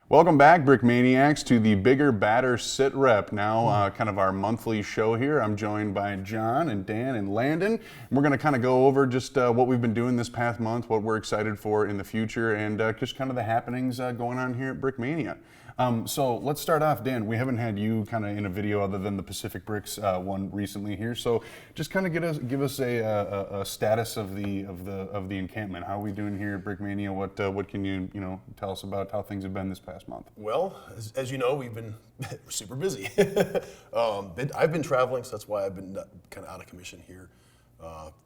Welcome back, Brickmaniacs, to the Bigger, Badder SitRep. Now, kind of our monthly show here. I'm joined by John and Dan and Landon. And we're going to kind of go over just what we've been doing this past month, what we're excited for in the future, and just kind of the happenings going on here at Brickmania. So let's start off, Dan. We haven't had you kind of in a video other than the Pacific Bricks one recently here. So just kind of give us a status of the encampment. How are we doing here at Brickmania? What can you tell us about how things have been this past month? Well, as you know, we've been super busy. I've been traveling, so that's why I've been kind of out of commission here,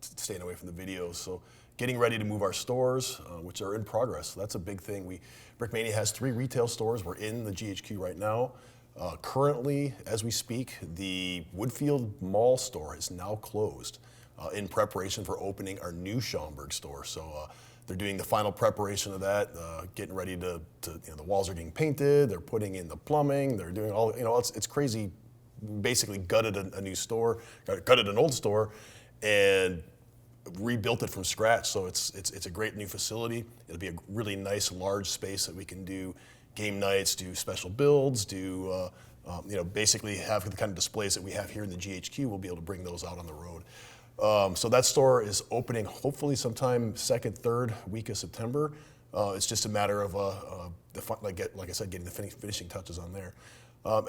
staying away from the videos. So getting ready to move our stores, which are in progress. So that's a big thing. Brickmania has 3 retail stores. We're in the GHQ right now. Currently, as we speak, the Woodfield Mall store is now closed in preparation for opening our new Schaumburg store. So they're doing the final preparation of that, getting ready to the walls are getting painted, they're putting in the plumbing, they're doing all, it's crazy. Basically gutted a new store, gutted an old store, and rebuilt it from scratch. So it's a great new facility. It'll be a really nice large space that we can do game nights, do special builds, do basically have the kind of displays that we have here in the GHQ. We'll be able to bring those out on the road. So that store is opening hopefully sometime second, third week of September. It's just a matter of like I said, getting the finishing touches on there,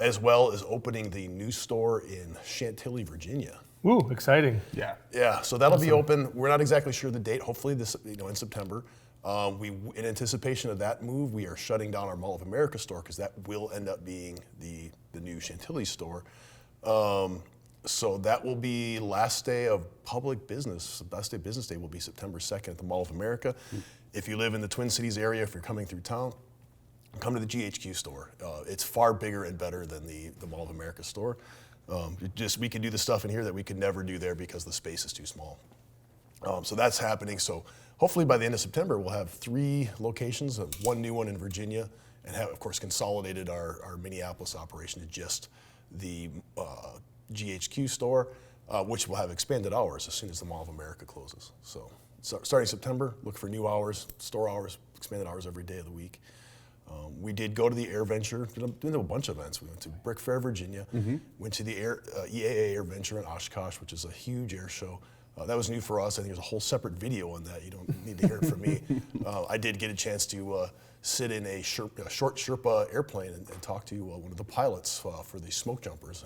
as well as opening the new store in Chantilly, Virginia. Ooh, exciting! Yeah. So that'll be open. We're not exactly sure the date. Hopefully this, in September. In anticipation of that move, we are shutting down our Mall of America store because that will end up being the new Chantilly store. So that will be last day of public business. Last day of business day will be September 2nd at the Mall of America. If you live in the Twin Cities area, if you're coming through town, come to the GHQ store. It's far bigger and better than the Mall of America store. We can do the stuff in here that we could never do there because the space is too small. So that's happening. So hopefully by the end of September, we'll have 3 locations, 1 new one in Virginia, and have, of course, consolidated our Minneapolis operation to just the GHQ store, which will have expanded hours as soon as the Mall of America closes. So starting September, look for new hours, store hours, expanded hours every day of the week. We did go to the Air Venture, doing a bunch of events. We went to Brick Fair, Virginia, went to the EAA Air Venture in Oshkosh, which is a huge air show. That was new for us. I think there's a whole separate video on that. You don't need to hear it from me. I did get a chance to sit in a short Sherpa airplane and talk to one of the pilots for the smoke jumpers.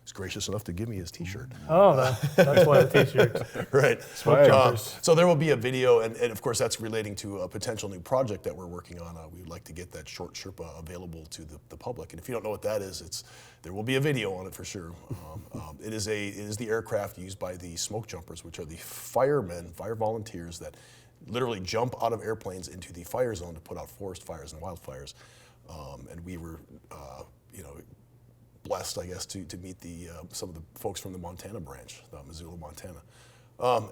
He's gracious enough to give me his T-shirt. Oh, that's why the T-shirt. Right. Smoke jumpers. So there will be a video, and of course that's relating to a potential new project that we're working on. We would like to get that short Sherpa available to the public. And if you don't know what that is, there will be a video on it for sure. It is the aircraft used by the smoke jumpers, which are the fire volunteers that literally jump out of airplanes into the fire zone to put out forest fires and wildfires. And we were, blessed, I guess, to meet some of the folks from the Montana branch, Missoula, Montana.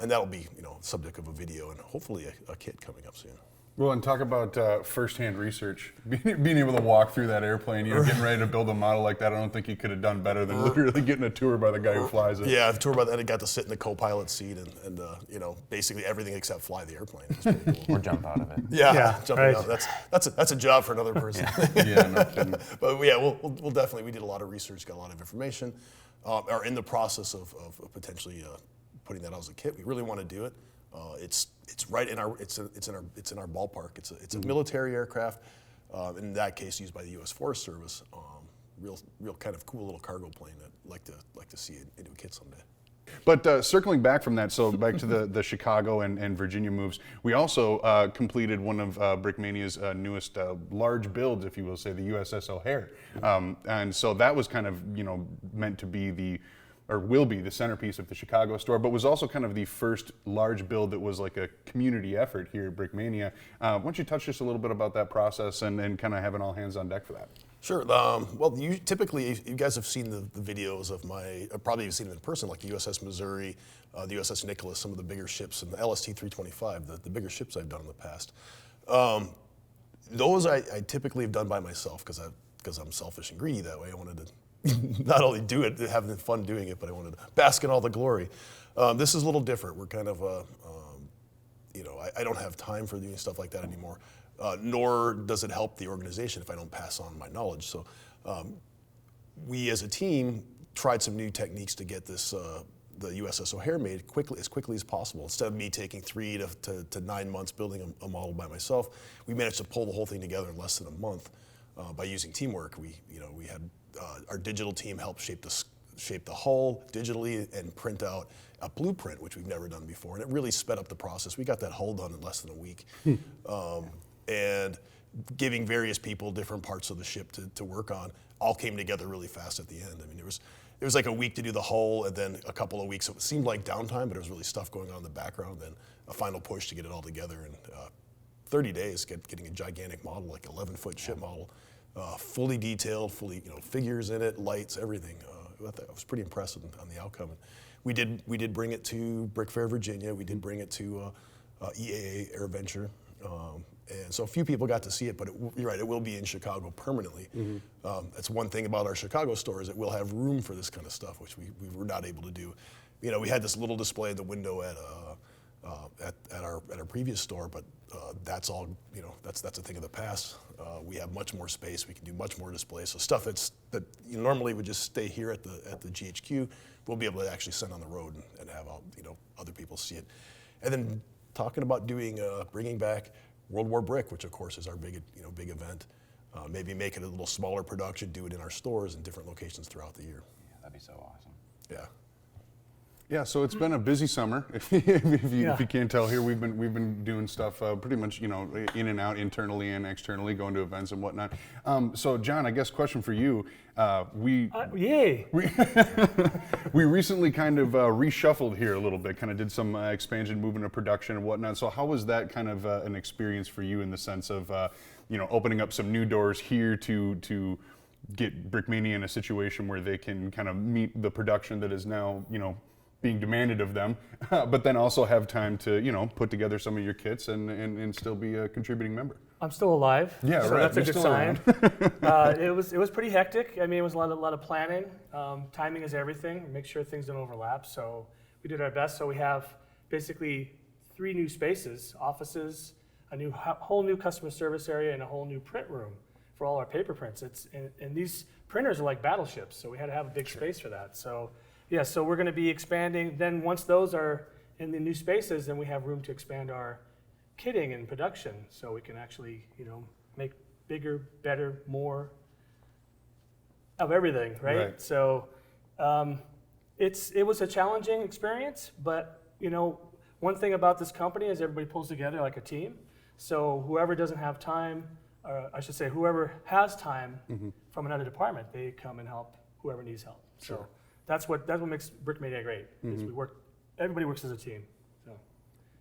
And that'll be, subject of a video and hopefully a kit coming up soon. Well, and talk about firsthand research. Being able to walk through that airplane, getting ready to build a model like that, I don't think you could have done better than literally getting a tour by the guy who flies it. Yeah, the tour by that, I got to sit in the co-pilot seat and basically everything except fly the airplane. It was pretty cool. Or jump out of it. Yeah, jumping right. out. That's a job for another person. Yeah, no kidding. But yeah, we'll definitely, we did a lot of research, got a lot of information, are in the process of potentially putting that out as a kit. We really want to do it. It's right in our it's in our ballpark. It's a military aircraft, in that case used by the U.S. Forest Service. Real kind of cool little cargo plane that like to see it into a kit someday. But circling back from that, so back to the Chicago and Virginia moves, we also completed one of Brickmania's newest large builds, if you will say, the USS OHare. And so that was kind of, meant to be will be the centerpiece of the Chicago store, but was also kind of the first large build that was like a community effort here at Brickmania. Why don't you touch just a little bit about that process and kind of having all hands on deck for that? Sure. Well, you guys have seen the videos of probably you've seen it in person, like the USS Missouri, the USS Nicholas, some of the bigger ships, and the LST-325, the bigger ships I've done in the past. Those I typically have done by myself because I'm selfish and greedy that way. I wanted to not only do it, having fun doing it, but I wanted to bask in all the glory. This is a little different. We're kind of, I don't have time for doing stuff like that anymore. nor does it help the organization if I don't pass on my knowledge. So we as a team tried some new techniques to get this the USS OHare made as quickly as possible. Instead of me taking 3 to 9 months building a model by myself, we managed to pull the whole thing together in less than a month by using teamwork. We had our digital team help shape the hull digitally and print out a blueprint, which we've never done before, and it really sped up the process. We got that hull done in less than a week, and giving various people different parts of the ship to work on all came together really fast at the end. I mean, it was like a week to do the hull, and then a couple of weeks. It seemed like downtime, but there was really stuff going on in the background. Then a final push to get it all together in 30 days, getting a gigantic model, like 11-foot ship model, fully detailed, fully figures in it, lights, everything. I was pretty impressed on the outcome. We did bring it to Brick Fair, Virginia. We did bring it to EAA AirVenture. And so a few people got to see it, but you're right, it will be in Chicago permanently. That's one thing about our Chicago store is it will have room for this kind of stuff, which we were not able to do. We had this little display in the window at our previous store, but that's all, that's a thing of the past. We have much more space. We can do much more displays. So stuff that normally would just stay here at the GHQ, we'll be able to actually send on the road and have other people see it. And then talking about bringing back World War Brick, which of course is our big event. Maybe make it a little smaller production, do it in our stores in different locations throughout the year. Yeah, that'd be so awesome. Yeah. Yeah, so it's been a busy summer. If you can't tell here, we've been doing stuff pretty much in and out, internally and externally, going to events and whatnot. So John, I guess question for you. Yay! We recently kind of reshuffled here a little bit, kind of did some expansion, moving to production and whatnot. So how was that kind of an experience for you in the sense of opening up some new doors here to get Brickmania in a situation where they can kind of meet the production that is now being demanded of them, but then also have time to put together some of your kits and still be a contributing member? I'm still alive. Yeah, so right. That's a You're good still sign. It was pretty hectic. I mean, it was a lot of planning. Timing is everything. Make sure things don't overlap. So we did our best. So we have basically 3 new spaces, offices, a whole new customer service area, and a whole new print room for all our paper prints. And these printers are like battleships, so we had to have a big space for that. So yeah, so we're going to be expanding. Then once those are in the new spaces, then we have room to expand our kitting and production, so we can actually make bigger, better, more of everything, right? So it was a challenging experience, but one thing about this company is everybody pulls together like a team. So whoever doesn't have time, or I should say whoever has time from another department, they come and help whoever needs help. Sure. So that's what makes Brickmania great. Is everybody works as a team. So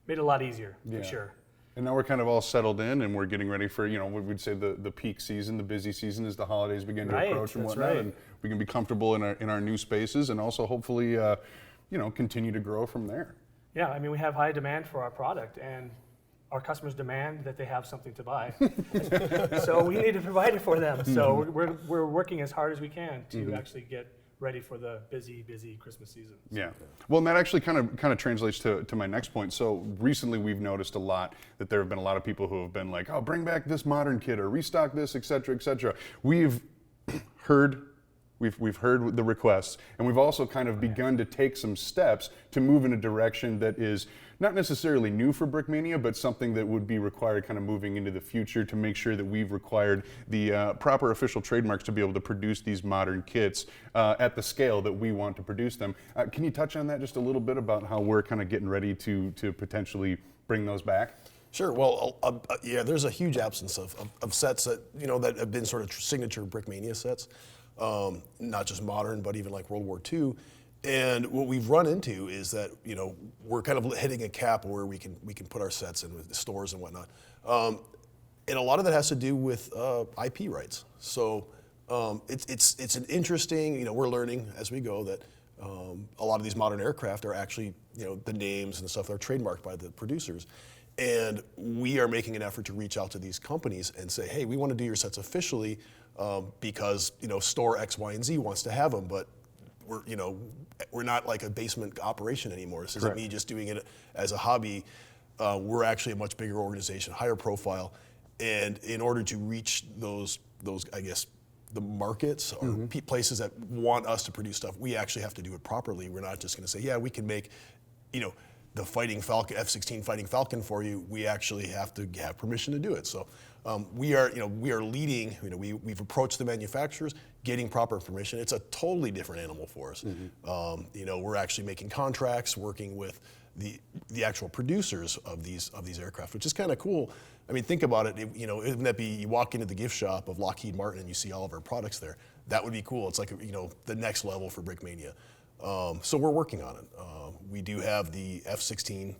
made it a lot easier for sure. And now we're kind of all settled in, and we're getting ready for we'd say the peak season, the busy season as the holidays begin to approach and whatnot, right. and we can be comfortable in our new spaces, and also hopefully continue to grow from there. Yeah, I mean we have high demand for our product, and our customers demand that they have something to buy. So we need to provide it for them. So we're working as hard as we can to actually get ready for the busy Christmas season. Yeah. Well, and that actually kind of translates to my next point. So recently we've noticed a lot that there have been a lot of people who have been like, oh, bring back this modern kit or restock this, et cetera, et cetera. We've heard the requests, and we've also kind of begun to take some steps to move in a direction that is not necessarily new for Brickmania, but something that would be required kind of moving into the future to make sure that we've required the proper official trademarks to be able to produce these modern kits at the scale that we want to produce them. Can you touch on that just a little bit about how we're kind of getting ready to potentially bring those back? Sure. Well, there's a huge absence of sets that that have been sort of signature Brickmania sets, not just modern, but even like World War II. And what we've run into is that we're kind of hitting a cap where we can put our sets in with the stores and whatnot, and a lot of that has to do with IP rights. So it's an interesting. We're learning as we go that a lot of these modern aircraft are actually the names and stuff are trademarked by the producers, and we are making an effort to reach out to these companies and say, hey, we want to do your sets officially because store X, Y, and Z wants to have them, but we're not like a basement operation anymore. This isn't me just doing it as a hobby. We're actually a much bigger organization, higher profile, And in order to reach those I guess, the markets or places that want us to produce stuff, we actually have to do it properly. We're not just going to say, yeah, we can make, the Fighting Falcon, F-16 Fighting Falcon for you. We actually have to have permission to do it. So we are leading. We've approached the manufacturers, getting proper permission. It's a totally different animal for us. We're actually making contracts, working with the actual producers of these aircraft, which is kind of cool. I mean, think about it. Wouldn't that be, you walk into the gift shop of Lockheed Martin and you see all of our products there? That would be cool. It's like the next level for Brickmania. So we're working on it. We do have the F-16,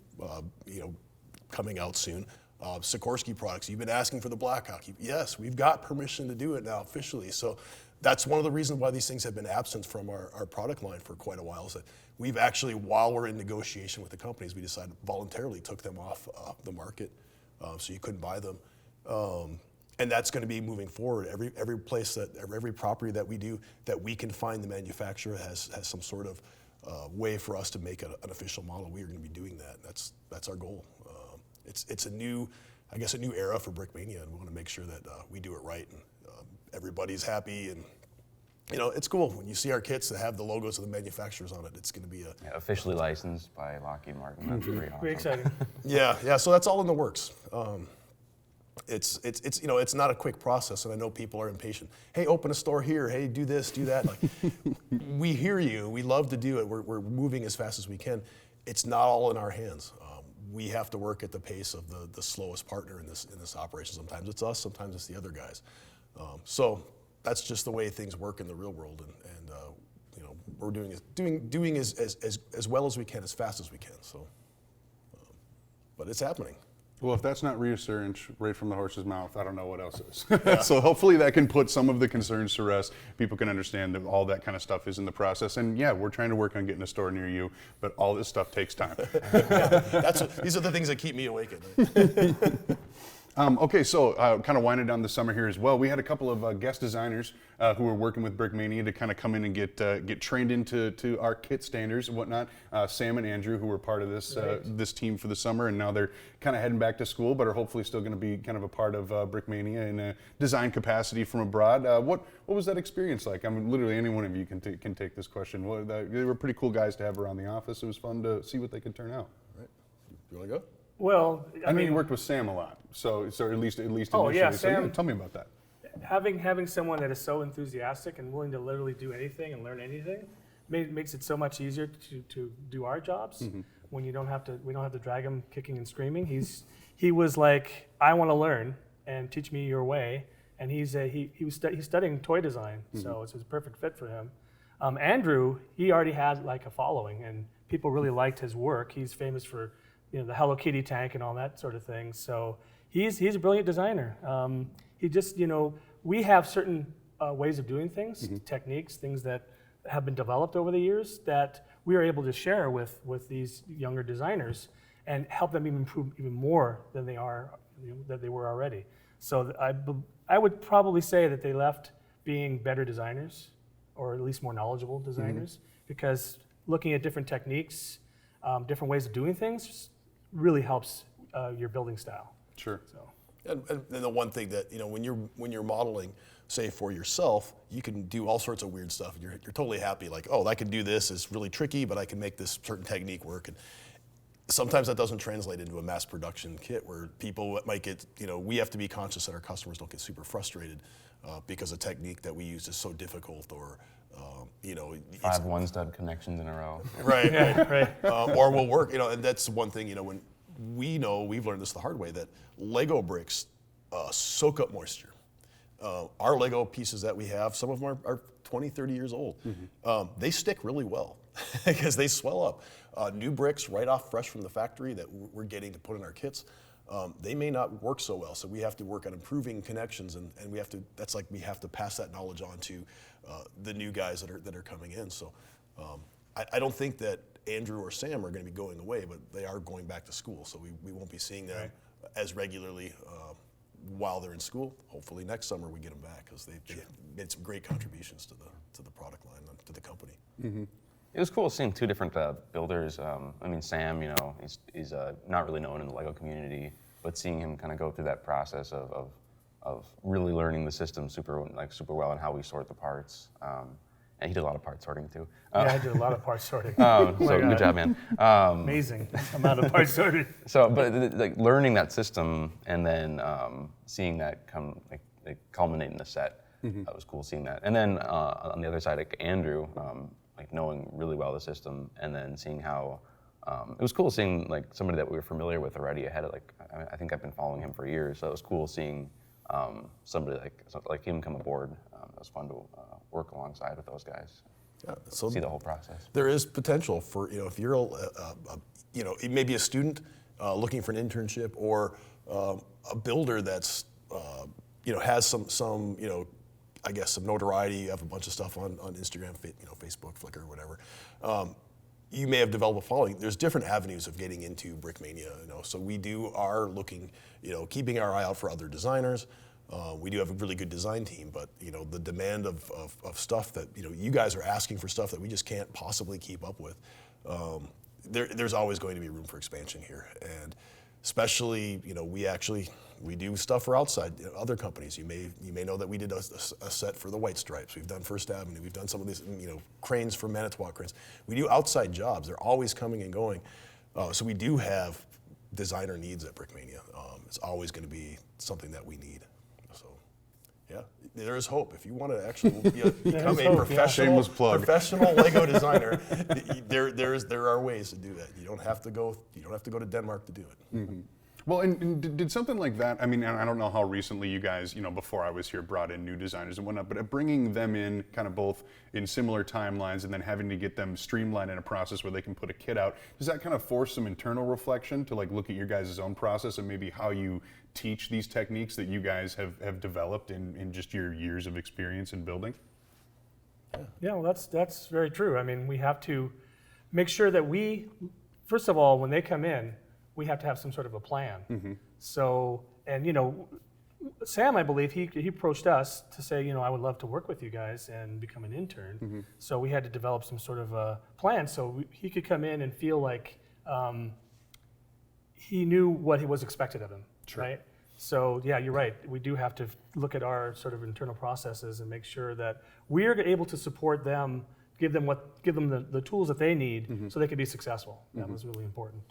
coming out soon. Sikorsky products. You've been asking for the Blackhawk. Yes, we've got permission to do it now officially. So that's one of the reasons why these things have been absent from our product line for quite a while. Is that we've actually, while we're in negotiation with the companies, we decided voluntarily took them off the market, so you couldn't buy them. And that's going to be moving forward. Every place every property that we do, that we can find the manufacturer has some sort of way for us to make an official model. We are going to be doing that. That's our goal. It's a new era for Brickmania, and we want to make sure that we do it right and everybody's happy. And it's cool when you see our kits that have the logos of the manufacturers on it. It's going to be officially licensed by Lockheed Martin. That's pretty awesome. Pretty exciting. Yeah. So that's all in the works. It's not a quick process, and I know people are impatient. Hey, open a store here. Hey, do this, do that. Like, we hear you. We love to do it. We're moving as fast as we can. It's not all in our hands. We have to work at the pace of the slowest partner in this operation. Sometimes it's us. Sometimes it's the other guys. So that's just the way things work in the real world, and we're doing as well as we can, as fast as we can. So, but it's happening. Well, if that's not reassurance right from the horse's mouth, I don't know what else is. So hopefully that can put some of the concerns to rest. People can understand that all that kind of stuff is in the process. And yeah, we're trying to work on getting a store near you, but all this stuff takes time. These are the things that keep me awake at night. Okay, so kind of winding down the summer here as well. We had a couple of guest designers who were working with Brickmania to kind of come in and get trained into our kit standards and whatnot. Sam and Andrew, who were part of this team for the summer, and now they're kind of heading back to school, but are hopefully still going to be kind of a part of Brickmania in a design capacity from abroad. What was that experience like? I mean, literally any one of you can take this question. They were pretty cool guys to have around the office. It was fun to see what they could turn out. Right. You want to go? Well, I mean, you worked with Sam a lot, so at least initially. Oh yeah, so, Sam. Tell me about that. Having someone that is so enthusiastic and willing to literally do anything and learn anything makes it so much easier to do our jobs when we don't have to drag him kicking and screaming. He was like, I want to learn and teach me your way, and he's studying toy design, so it's a perfect fit for him. Andrew, he already had like a following, and people really liked his work. He's famous for the Hello Kitty tank and all that sort of thing. So he's a brilliant designer. He just, we have certain ways of doing things, techniques, things that have been developed over the years that we are able to share with these younger designers and help them even improve even more than they were already. So I would probably say that they left being better designers, or at least more knowledgeable designers, because looking at different techniques, different ways of doing things really helps your building style. Sure. So. And the one thing that when you're modeling, say for yourself, you can do all sorts of weird stuff. You're totally happy, like, oh, I can do this. It's really tricky, but I can make this certain technique work. And sometimes that doesn't translate into a mass production kit where people might get. We have to be conscious that our customers don't get super frustrated because a technique that we use is so difficult, or 5 one-stud connections in a row. Right. Right. Or will work. And that's one thing. When we've learned this the hard way, that Lego bricks soak up moisture. Our Lego pieces that we have, some of them are 20, 30 years old. They stick really well because they swell up. New bricks right off fresh from the factory that we're getting to put in our kits, they may not work so well. So we have to work on improving connections, and we have to pass that knowledge on to the new guys that are coming in. So I don't think that Andrew or Sam are going to be going away, but they are going back to school. So we won't be seeing them as regularly while they're in school. Hopefully next summer we get them back, because they've made some great contributions to the product line, to the company. It was cool seeing 2 different builders. Sam, he's not really known in the Lego community, but seeing him kind of go through that process of really learning the system super well and how we sort the parts. And he did a lot of part sorting too. Yeah, I did a lot of part sorting. So good job, man. Amazing amount of part sorted. So, but like learning that system and then seeing that come like culminate in the set, that was cool seeing that. And then on the other side, like Andrew, like knowing really well the system, and then seeing how it was cool seeing like somebody that we were familiar with already ahead of like I think I've been following him for years, so it was cool seeing somebody like him come aboard. It was fun to work alongside with those guys. Yeah, so see the whole process. There is potential for, if you're maybe a student looking for an internship, or a builder that's has some I guess some notoriety. You have a bunch of stuff on Instagram, Facebook, Flickr, whatever. You may have developed a following. There's different avenues of getting into Brickmania. So we are looking, keeping our eye out for other designers. We do have a really good design team, but the demand of stuff that you guys are asking for, stuff that we just can't possibly keep up with. There's always going to be room for expansion here, and especially we do stuff for outside other companies. You may know that we did a set for the White Stripes. We've done First Avenue. We've done some of these cranes for Manitowoc Cranes. We do outside jobs. They're always coming and going. So we do have designer needs at Brickmania. It's always going to be something that we need. So, yeah, there is hope. If you want to actually become a professional Lego designer, there are ways to do that. You don't have to go to Denmark to do it. Mm-hmm. Well, and did something like that, I mean, I don't know how recently you guys, before I was here, brought in new designers and whatnot, but bringing them in kind of both in similar timelines and then having to get them streamlined in a process where they can put a kit out, does that kind of force some internal reflection to like look at your guys' own process and maybe how you teach these techniques that you guys have developed in just your years of experience in building? Yeah, well, that's very true. I mean, we have to make sure that first of all, when they come in, we have to have some sort of a plan. Mm-hmm. So, and Sam, I believe, he approached us to say, I would love to work with you guys and become an intern. Mm-hmm. So we had to develop some sort of a plan so he could come in and feel like he knew what was expected of him, Sure. right? So yeah, you're right. We do have to look at our sort of internal processes and make sure that we're able to support them, give them the tools that they need so they can be successful. That was really important.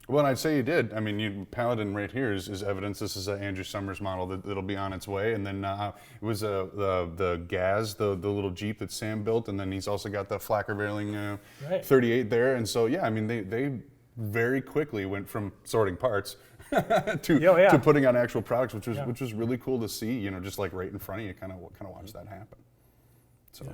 Well, I'd say you did. I mean, Paladin right here is evidence. This is an Andrew Summers model that'll be on its way. And then it was the Gaz, the little Jeep that Sam built. And then he's also got the Flacker Veiling 38 there. And so, yeah, I mean, they very quickly went from sorting parts to putting on actual products, which was really cool to see, just like right in front of you, kind of watch that happen. So.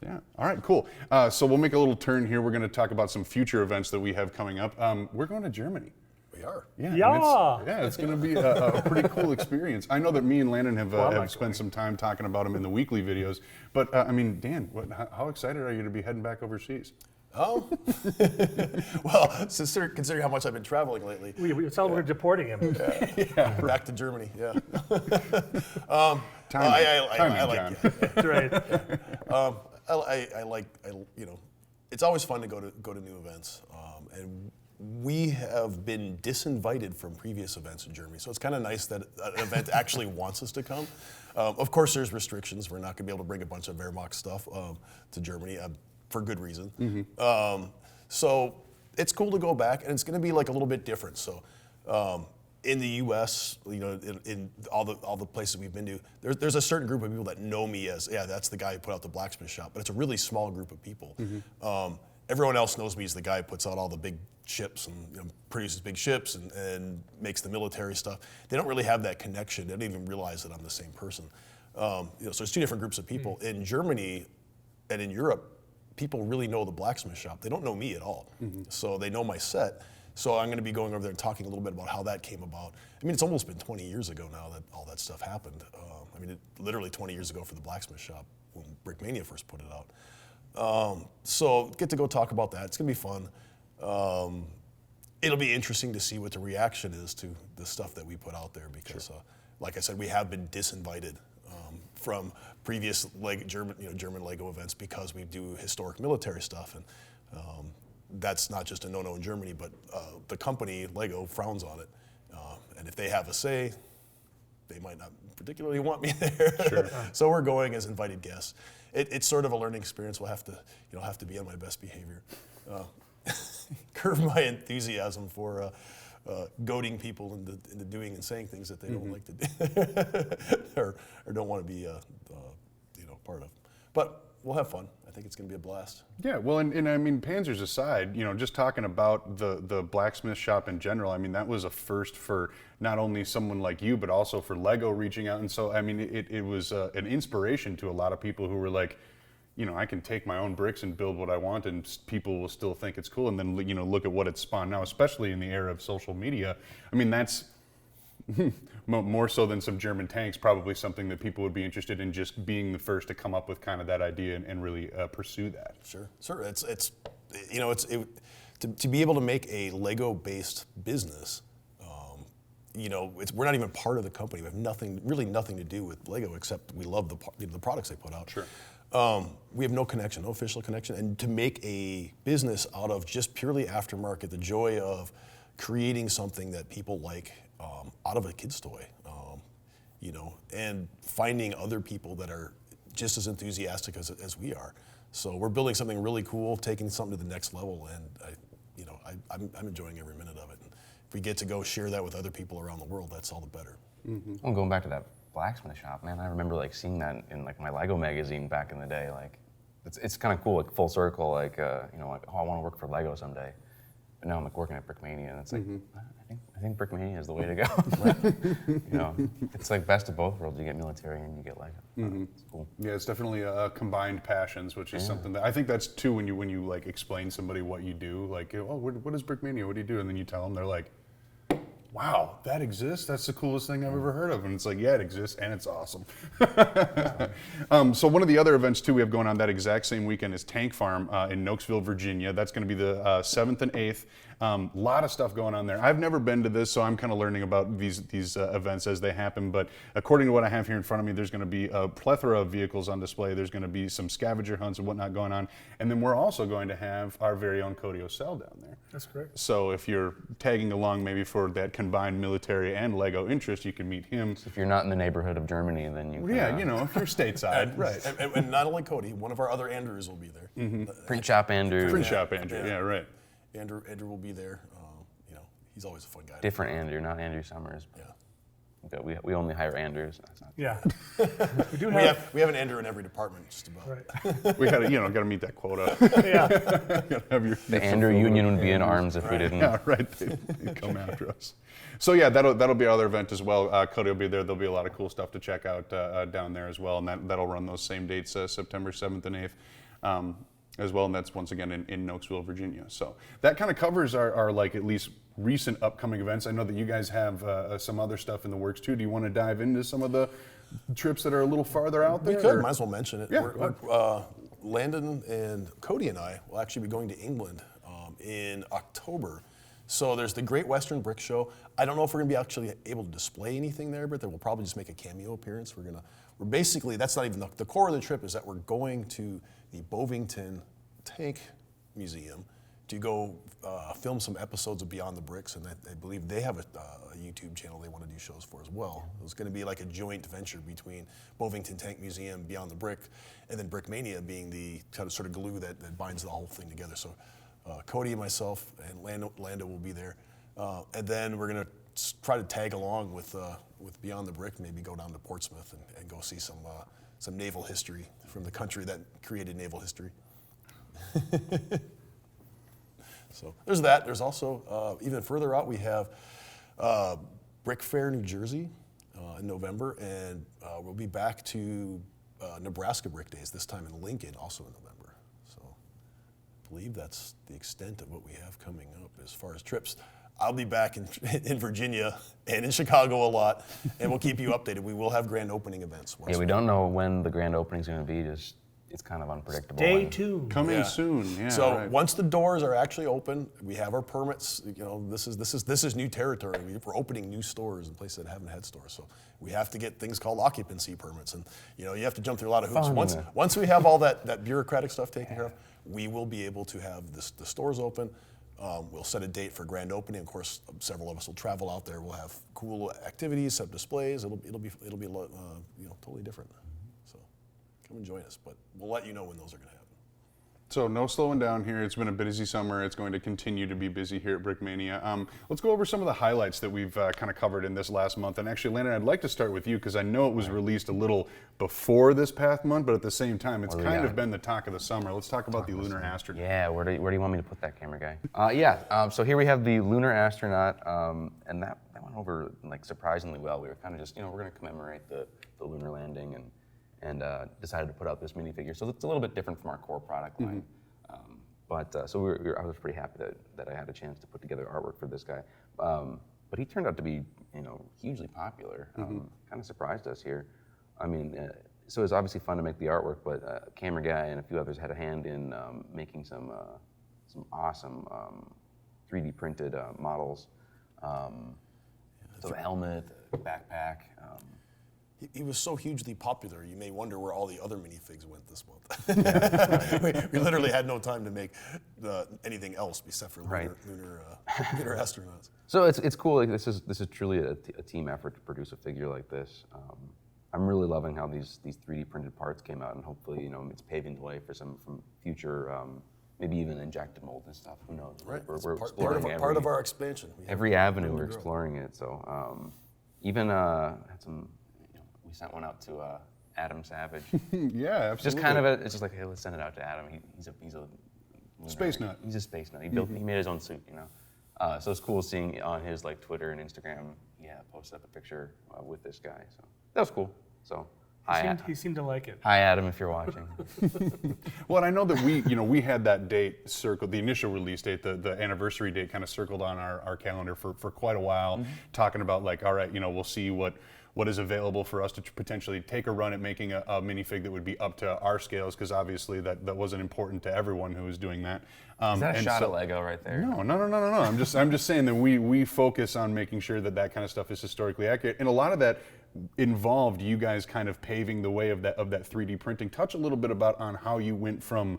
Yeah. All right, cool. So we'll make a little turn here. We're going to talk about some future events that we have coming up. We're going to Germany. We are. Yeah. It's going to be a pretty cool experience. I know that me and Landon have spent some time talking about them in the weekly videos. But I mean, Dan, how excited are you to be heading back overseas? Oh, well, considering how much I've been traveling lately. We tell him we're deporting him. Yeah. Back to Germany, yeah. I like John. That's right. I like it's always fun to go to new events, and we have been disinvited from previous events in Germany, so it's kind of nice that an event actually wants us to come. Of course, there's restrictions. We're not going to be able to bring a bunch of Wehrmacht stuff to Germany for good reason. Mm-hmm. So it's cool to go back, and it's going to be like a little bit different. So. In the U.S., in all the places we've been to, there's a certain group of people that know me as, that's the guy who put out the Blacksmith Shop, but it's a really small group of people. Mm-hmm. Everyone else knows me as the guy who puts out all the big ships and produces big ships and makes the military stuff. They don't really have that connection. They don't even realize that I'm the same person. So it's two different groups of people. In Germany and in Europe, people really know the Blacksmith Shop. They don't know me at all. Mm-hmm. So they know my set. So I'm going to be going over there and talking a little bit about how that came about. I mean, it's almost been 20 years ago now that all that stuff happened. Literally 20 years ago for the Blacksmith Shop when Brickmania first put it out. So get to go talk about that. It's going to be fun. It'll be interesting to see what the reaction is to the stuff that we put out there because, like I said, we have been disinvited from previous German Lego events because we do historic military stuff. And that's not just a no-no in Germany, but the company, Lego, frowns on it. And if they have a say, they might not particularly want me there. Sure. So we're going as invited guests. It's sort of a learning experience. We'll have to be on my best behavior. Curb my enthusiasm for goading people into doing and saying things that they don't like to do or don't want to be part of. But we'll have fun. I think it's going to be a blast. Yeah, well, and I mean, Panzers aside, just talking about the Blacksmith Shop in general, I mean, that was a first for not only someone like you, but also for Lego reaching out. And so, I mean, it was an inspiration to a lot of people who were like, I can take my own bricks and build what I want, and people will still think it's cool. And then, look at what it's spawned now, especially in the era of social media. I mean, that's more so than some German tanks, probably something that people would be interested in, just being the first to come up with kind of that idea and really pursue that. Sure. To be able to make a Lego-based business. We're not even part of the company. We have nothing to do with Lego except we love the products they put out. Sure. We have no connection, no official connection. And to make a business out of just purely aftermarket, the joy of creating something that people like out of a kid's toy, and finding other people that are just as enthusiastic as we are. So we're building something really cool, taking something to the next level, and I'm enjoying every minute of it. And if we get to go share that with other people around the world, that's all the better. Mm-hmm. Well, going back to that Blacksmith Shop, man, I remember seeing that in my Lego magazine back in the day. It's kind of cool, full circle. I want to work for Lego someday. But now I'm working at Brickmania, and it's I think Brickmania is the way to go. It's best of both worlds. You get military and you get Lego. It's cool. Yeah, it's definitely combined passions, which is something that I think that's too when you explain somebody what you do, what is Brickmania? What do you do? And then you tell them, they're like, wow, that exists? That's the coolest thing I've ever heard of. And it's yeah, it exists, and it's awesome. So one of the other events, too, we have going on that exact same weekend is Tank Farm in Nokesville, Virginia. That's going to be the 7th and 8th. A lot of stuff going on there. I've never been to this, so I'm kind of learning about these events as they happen. But according to what I have here in front of me, there's going to be a plethora of vehicles on display. There's going to be some scavenger hunts and whatnot going on. And then we're also going to have our very own Cody O'Sell down there. That's correct. So if you're tagging along maybe for that combined military and Lego interest, you can meet him. If you're not in the neighborhood of Germany, then you can... Yeah, if you're stateside. Right. And not only Cody, one of our other Andrews will be there. Mm-hmm. Print Shop Andrew. Print Shop Andrew, yeah, right. Andrew will be there. He's always a fun guy. Different Andrew, not Andrew Summers. Yeah. Okay, we only hire Andrews. Yeah. we have an Andrew in every department, just about. Right. We got to meet that quota. Yeah. The Andrew Union would be in arms if we didn't. Yeah, right. They'd come after us. So yeah, that'll be our other event as well. Cody will be there. There'll be a lot of cool stuff to check out down there as well, and that'll run those same dates, September 7th and 8th. As well, and that's once again in Nokesville, Virginia. So that kind of covers our at least recent upcoming events. I know that you guys have some other stuff in the works too. Do you want to dive into some of the trips that are a little farther out there? We could, might as well mention it. Yeah, Landon and Cody and I will actually be going to England in October. So there's the Great Western Brick Show. I don't know if we're going to be actually able to display anything there, but we'll probably just make a cameo appearance. We're basically, that's not even the core of the trip, is that we're going to the Bovington Tank Museum to go film some episodes of Beyond the Bricks, and I believe they have a YouTube channel they want to do shows for as well. It's going to be like a joint venture between Bovington Tank Museum, Beyond the Brick, and then Brickmania being the kind of sort of glue that binds the whole thing together. So Cody and myself and Landon will be there, and then we're going to try to tag along with Beyond the Brick, maybe go down to Portsmouth and go see some naval history from the country that created naval history. So there's that. There's also, even further out, we have Brick Fair, New Jersey in November, and we'll be back to Nebraska Brick Days, this time in Lincoln, also in November. So I believe that's the extent of what we have coming up as far as trips. I'll be back in Virginia and in Chicago a lot, and we'll keep you updated. We will have grand opening events. Yeah, we don't know when the grand opening is going to be. It's kind of unpredictable. Stay tuned. Coming soon. Yeah. So once the doors are actually open, we have our permits. This is new territory. We're opening new stores in places that haven't had stores. So we have to get things called occupancy permits, and you have to jump through a lot of hoops. Once we have all that bureaucratic stuff taken care of, we will be able to have the stores open. We'll set a date for grand opening. Of course, several of us will travel out there. We'll have cool activities, set displays. It'll be totally different. So come and join us. But we'll let you know when those are going to happen. So no slowing down here. It's been a busy summer. It's going to continue to be busy here at Brickmania. Let's go over some of the highlights that we've kind of covered in this last month. And actually, Landon, I'd like to start with you because I know it was released a little before this past month, but at the same time, it's kind of been the talk of the summer. Let's talk about the Lunar Astronaut. Yeah, where do you want me to put that camera guy? So here we have the Lunar Astronaut, and that went over like surprisingly well. We were kind of just, we're going to commemorate the lunar landing and decided to put out this minifigure. So it's a little bit different from our core product line. So I was pretty happy that I had a chance to put together artwork for this guy. But he turned out to be, hugely popular. Kind of surprised us here. I mean, so it was obviously fun to make the artwork, but a camera guy and a few others had a hand in making some awesome 3D printed models. So the helmet, the backpack. He was so hugely popular, you may wonder where all the other minifigs went this month. we literally had no time to make anything else except for lunar astronauts. So it's cool. Like this is truly a team effort to produce a figure like this. I'm really loving how these 3D printed parts came out, and hopefully it's paving the way for some future. Maybe even injected mold and stuff. Who knows? Right. We're exploring part of our expansion. Every avenue we're exploring it. So even had some. We sent one out to Adam Savage. Yeah, absolutely. Just kind of it's just like, hey, let's send it out to Adam. He's a space nut. He's a space nut. He made his own suit, So it's cool seeing on his like Twitter and Instagram. Yeah, posted up a picture with this guy. So that was cool. So he seemed to like it. Hi, Adam, if you're watching. Well, and I know that we had that date circled, the initial release date, the anniversary date kind of circled on our calendar for quite a while, talking about like, all right, we'll see what is available for us to potentially take a run at making a minifig that would be up to our scales, because obviously that wasn't important to everyone who was doing that. Is that a shot at Lego right there? No. I'm just saying that we focus on making sure that kind of stuff is historically accurate, and a lot of that involved you guys kind of paving the way of that 3D printing. Touch a little bit on how you went from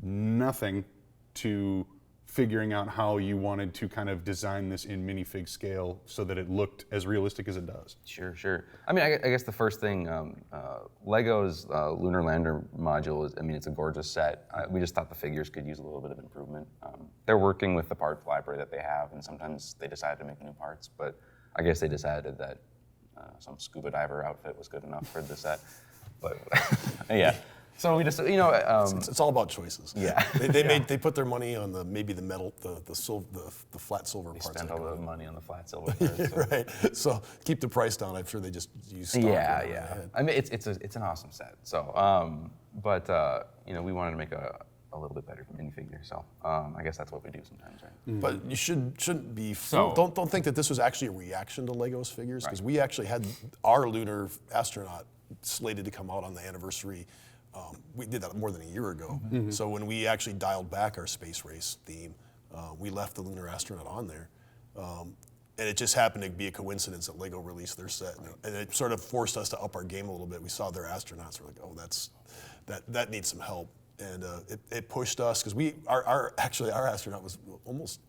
nothing to figuring out how you wanted to kind of design this in minifig scale so that it looked as realistic as it does. Sure. I mean, I guess the first thing, Lego's Lunar Lander module is, it's a gorgeous set. We just thought the figures could use a little bit of improvement. They're working with the parts library that they have, and sometimes they decide to make new parts, but I guess they decided that some scuba diver outfit was good enough for the set. But yeah. So we just, it's all about choices. Yeah. They put their money on the metal, the flat silver parts. They spent all the money on the flat silver parts. So. Right. So keep the price down. I'm sure they just use stock. Yeah. I mean, it's an awesome set. So, we wanted to make a little bit better minifigure. So I guess that's what we do sometimes, right? But you shouldn't be. So don't think that this was actually a reaction to Lego's figures, because we actually had our Lunar Astronaut slated to come out on the anniversary. We did that more than a year ago. So when we actually dialed back our space race theme, we left the Lunar Astronaut on there. And it just happened to be a coincidence that Lego released their set. And it sort of forced us to up our game a little bit. We saw their astronauts, we're like, oh, that needs some help. And it pushed us, because our astronaut was almost,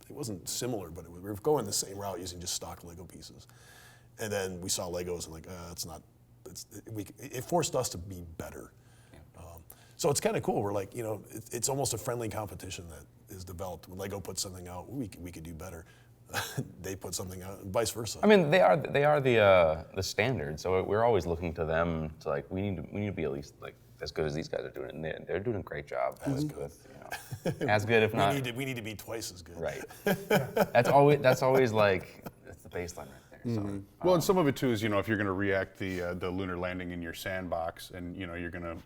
it wasn't similar, but we were going the same route using just stock Lego pieces. And then we saw Legos and like, it forced us to be better. So it's kind of cool. We're like, it's almost a friendly competition that is developed. When Lego puts something out, we could do better. They put something out, and vice versa. I mean, they are the standard. So we're always looking to them to like, we need to be at least like as good as these guys are doing, and they're doing a great job. As good. As good, if not. We need to be twice as good. Right. That's always like that's the baseline right there. So, well, and some of it too is if you're going to react the lunar landing in your sandbox, and you're going to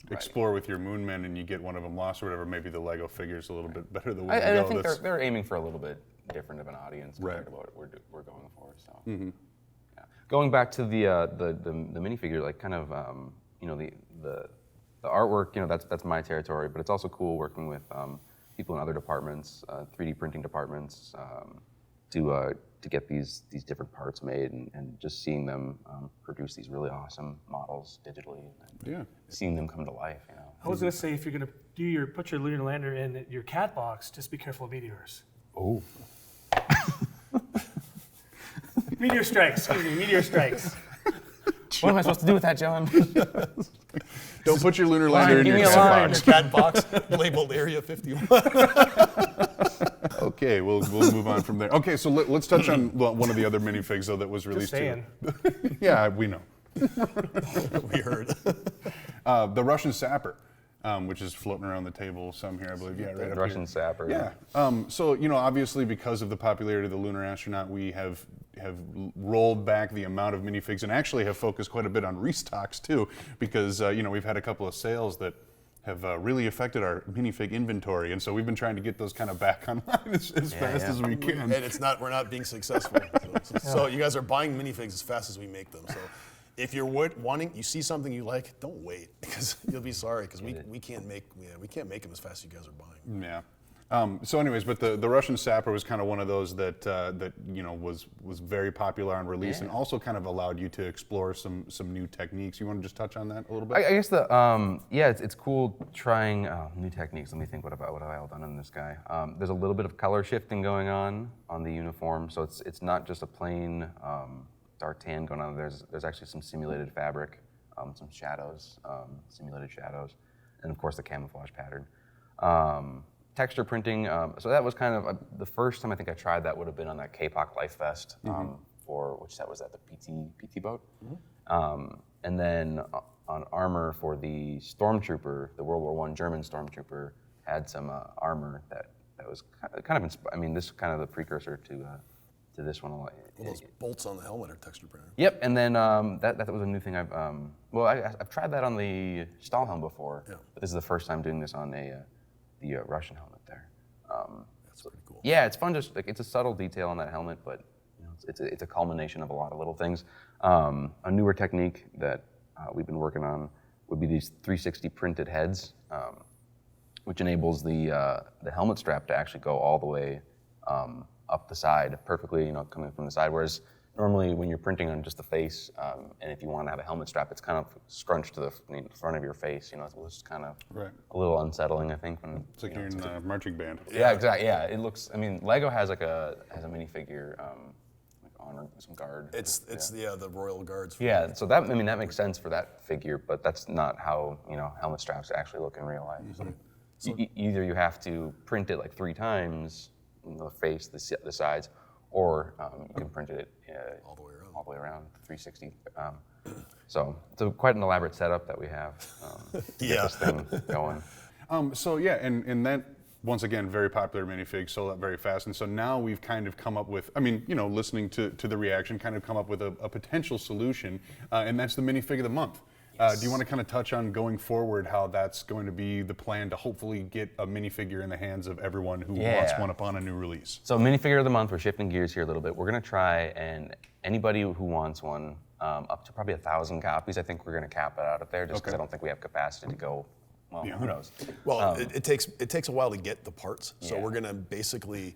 explore with your moon men, and you get one of them lost or whatever, maybe the Lego figure's a little bit better than what I think they're aiming for a little bit different of an audience compared to what we're going for. So, yeah. Going back to the minifigure, like kind of the artwork, that's my territory, but it's also cool working with people in other departments, 3D printing departments, to get these different parts made, and just seeing them produce these really awesome models digitally, and seeing them come to life. You know. I was gonna say, if you're gonna put your lunar lander in your cat box, just be careful of meteors. Oh. Meteor strikes. Excuse me. Meteor strikes. What am I supposed to do with that, John? Don't put your lunar lander in give your me a cat line. box. Cat box labeled Area 51. Okay, we'll move on from there. Okay, so let's touch on one of the other minifigs though that was Just released saying. too. Yeah, we know. We heard. The Russian Sapper, which is floating around the table some here, I believe. Yeah, right The up Russian here. Sapper. Yeah. So obviously because of the popularity of the Lunar Astronaut, we have rolled back the amount of minifigs and actually have focused quite a bit on restocks too, because we've had a couple of sales that have really affected our minifig inventory, and so we've been trying to get those kind of back online as fast as we can. And we're not being successful. So you guys are buying minifigs as fast as we make them. So if you're you see something you like, don't wait, because you'll be sorry, because we can't make them as fast as you guys are buying. Yeah. So anyways, but the Russian Sapper was kind of one of those that was very popular on release, and also kind of allowed you to explore some new techniques. You want to just touch on that a little bit? I guess it's cool trying new techniques. Let me think what have I all done on this guy. There's a little bit of color shifting going on the uniform, so it's not just a plain dark tan going on. There's actually some simulated fabric, some shadows, simulated shadows, and of course the camouflage pattern. Texture printing, so that was kind of the first time I think I tried that would have been on that K-Pop Life Fest, for which that was at the PT boat. And then on armor for the Stormtrooper, the World War I German Stormtrooper had some armor that was kind of this is kind of the precursor to this one. Well, those bolts on the helmet are texture printed. Yep, and then that was a new thing I've tried that on the Stahlhelm before, but this is the first time doing this on the Russian helmet there. That's pretty cool. Yeah, it's fun. Just it's a subtle detail on that helmet, but it's a culmination of a lot of little things. A newer technique that we've been working on would be these 360 printed heads, which enables the helmet strap to actually go all the way up the side perfectly, coming from the side. Whereas normally when you're printing on just the face, and if you want to have a helmet strap, it's kind of scrunched to the front of your face. It's kind of a little unsettling, I think. When It's like you're in a marching band. Yeah, exactly. Yeah, it looks. Lego has a minifigure, like honor some guard. It's the Royal Guards. Yeah, so that makes sense for that figure, but that's not how helmet straps actually look in real life. So either you have to print it like 3 times, the face, the sides, or you can print it all the way around 360. So it's quite an elaborate setup that we have to get this thing going. And that, once again, very popular minifig, sold out very fast. And so now we've kind of come up with, listening to the reaction, kind of come up with a potential solution, and that's the minifig of the month. Do you want to kind of touch on going forward how that's going to be the plan to hopefully get a minifigure in the hands of everyone who wants one upon a new release? So minifigure of the month, we're shifting gears here a little bit. We're going to try, and anybody who wants one, up to probably 1,000 copies, I think we're going to cap it out there just because I don't think we have capacity to go, who knows? Well, it takes a while to get the parts, so we're going to basically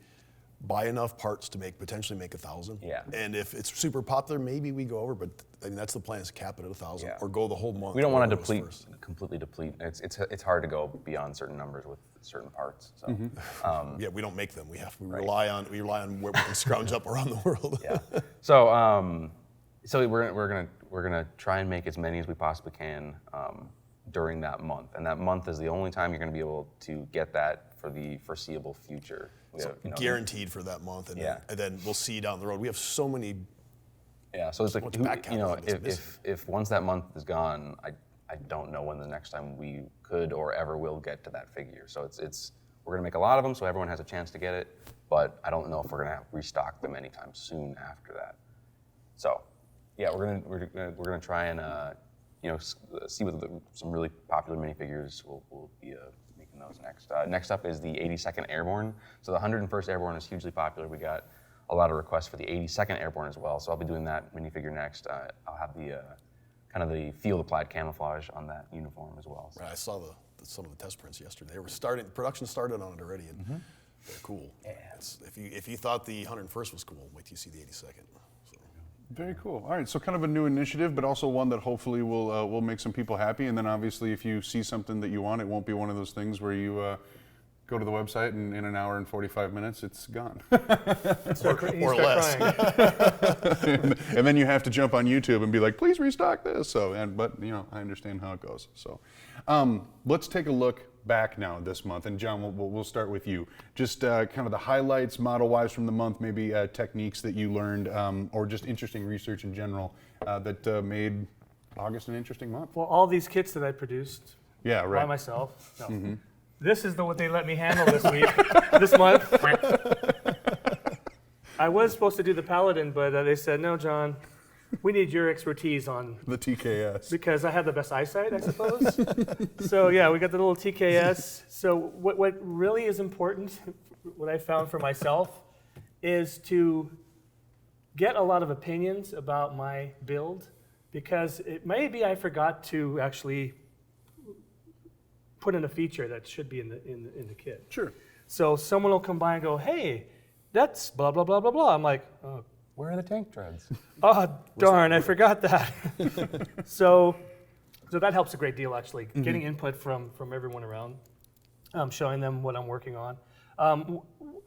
buy enough parts to potentially make 1,000. Yeah. And if it's super popular, maybe we go over, but that's the plan, is to cap it at 1,000 or go the whole month. We don't want to completely deplete. It's hard to go beyond certain numbers with certain parts. So we don't make them. We rely on where we can scrounge up around the world. Yeah. So we're gonna try and make as many as we possibly can during that month, and that month is the only time you're going to be able to get that for the foreseeable future. Guaranteed for that month, and then we'll see down the road. We have so many. Yeah, so it's like if once that month is gone, I don't know when the next time we could or ever will get to that figure. So we're gonna make a lot of them so everyone has a chance to get it, but I don't know if we're gonna restock them anytime soon after that. So yeah, we're gonna try and see what some really popular minifigures will be making those next. Next up is the 82nd Airborne. So the 101st Airborne is hugely popular. We got a lot of requests for the 82nd Airborne as well. So I'll be doing that minifigure next. I'll have the kind of the field applied camouflage on that uniform as well. So. Right, I saw some of the test prints yesterday. Production started on it already, and They're cool. Yeah. If you thought the 101st was cool, wait till you see the 82nd. So. Very cool. All right, so kind of a new initiative, but also one that hopefully will make some people happy. And then obviously, if you see something that you want, it won't be one of those things where you go to the website and in an hour and 45 minutes, it's gone. or less. and then you have to jump on YouTube and be like, please restock this. But I understand how it goes. So let's take a look back now this month. And John, we'll start with you. Just kind of the highlights model-wise from the month, maybe techniques that you learned or just interesting research in general that made August an interesting month. Well, all these kits that I produced by myself. No. Mm-hmm. This is what they let me handle this week, this month. I was supposed to do the Paladin, but they said, no, John, we need your expertise on the TKS. Because I had the best eyesight, I suppose. So yeah, we got the little TKS. So what really is important, what I found for myself, is to get a lot of opinions about my build, because it may be I forgot to actually put in a feature that should be in the kit. Sure. So someone will come by and go, hey, that's blah, blah, blah, blah, blah. I'm like, oh, where are the tank treads? Oh, darn, I forgot that. So that helps a great deal, actually, getting input from everyone around, showing them what I'm working on.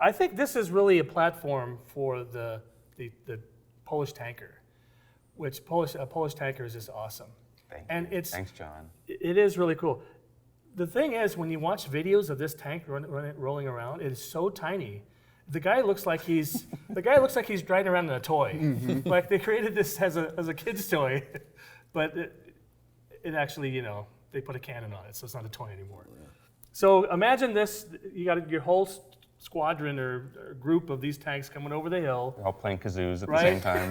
I think this is really a platform for the Polish tanker, which a Polish tanker is just awesome. Thanks, John. It is really cool. The thing is, when you watch videos of this tank rolling around, it is so tiny. The guy looks like he's driving around in a toy. Mm-hmm. Like they created this as a kid's toy, but it actually, they put a cannon on it, so it's not a toy anymore. Yeah. So imagine this: you got your whole squadron or group of these tanks coming over the hill. They're all playing kazoos at the same time.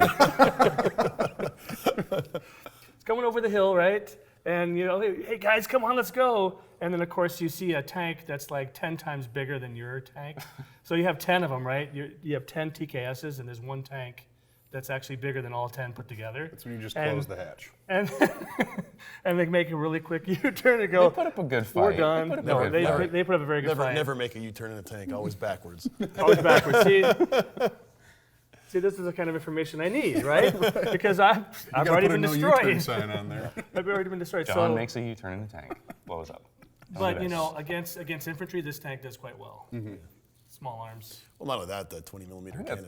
It's coming over the hill, right? And hey guys, come on, let's go. And then of course you see a tank that's like 10 times bigger than your tank. So you have 10 of them, right? You have 10 TKSs, and there's one tank that's actually bigger than all 10 put together. That's when you just close the hatch. And they make a really quick U-turn and go. They put up a good fight. We're done. They put up a very good fight. Never make a U-turn in a tank. Always backwards. Always backwards. See, this is the kind of information I need, right? Because I've already been destroyed. U-turn sign on there. I've already been destroyed. John makes a U-turn in the tank, blows up. But against infantry, this tank does quite well. Mm-hmm. Small arms. Well, not only that, the 20 millimeter cannon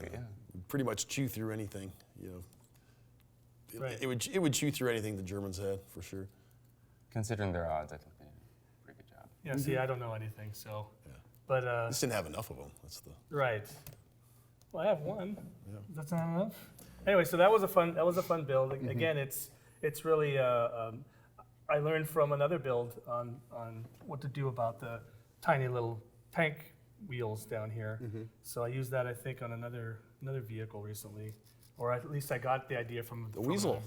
would pretty much chew through anything. Right. It would chew through anything the Germans had for sure. Considering their odds, I think they did a pretty good job. Yeah. See, I don't know anything, so. Yeah. But just didn't have enough of them. That's the. Right. Well, I have one. Yeah. That's not enough. Anyway, so that was a fun build. Mm-hmm. Again, it's really I learned from another build on what to do about the tiny little tank wheels down here. Mm-hmm. So I used that, I think, on another vehicle recently, or at least I got the idea from the Weasel,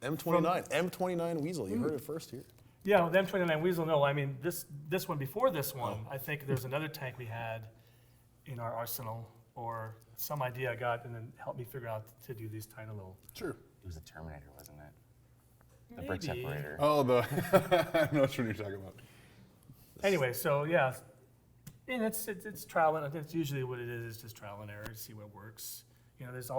M29 Weasel. You heard it first here. Yeah, the M29 Weasel. No, I mean this one before this one. I think there's another tank we had in our arsenal, or some idea I got, and then helped me figure out to do these tiny little. Sure. It was a Terminator, wasn't it? The Maybe. brick separator. Oh, I know what you're talking about. Anyway, so yeah, and it's trial and it's usually what it is just trial and error to see what works. There's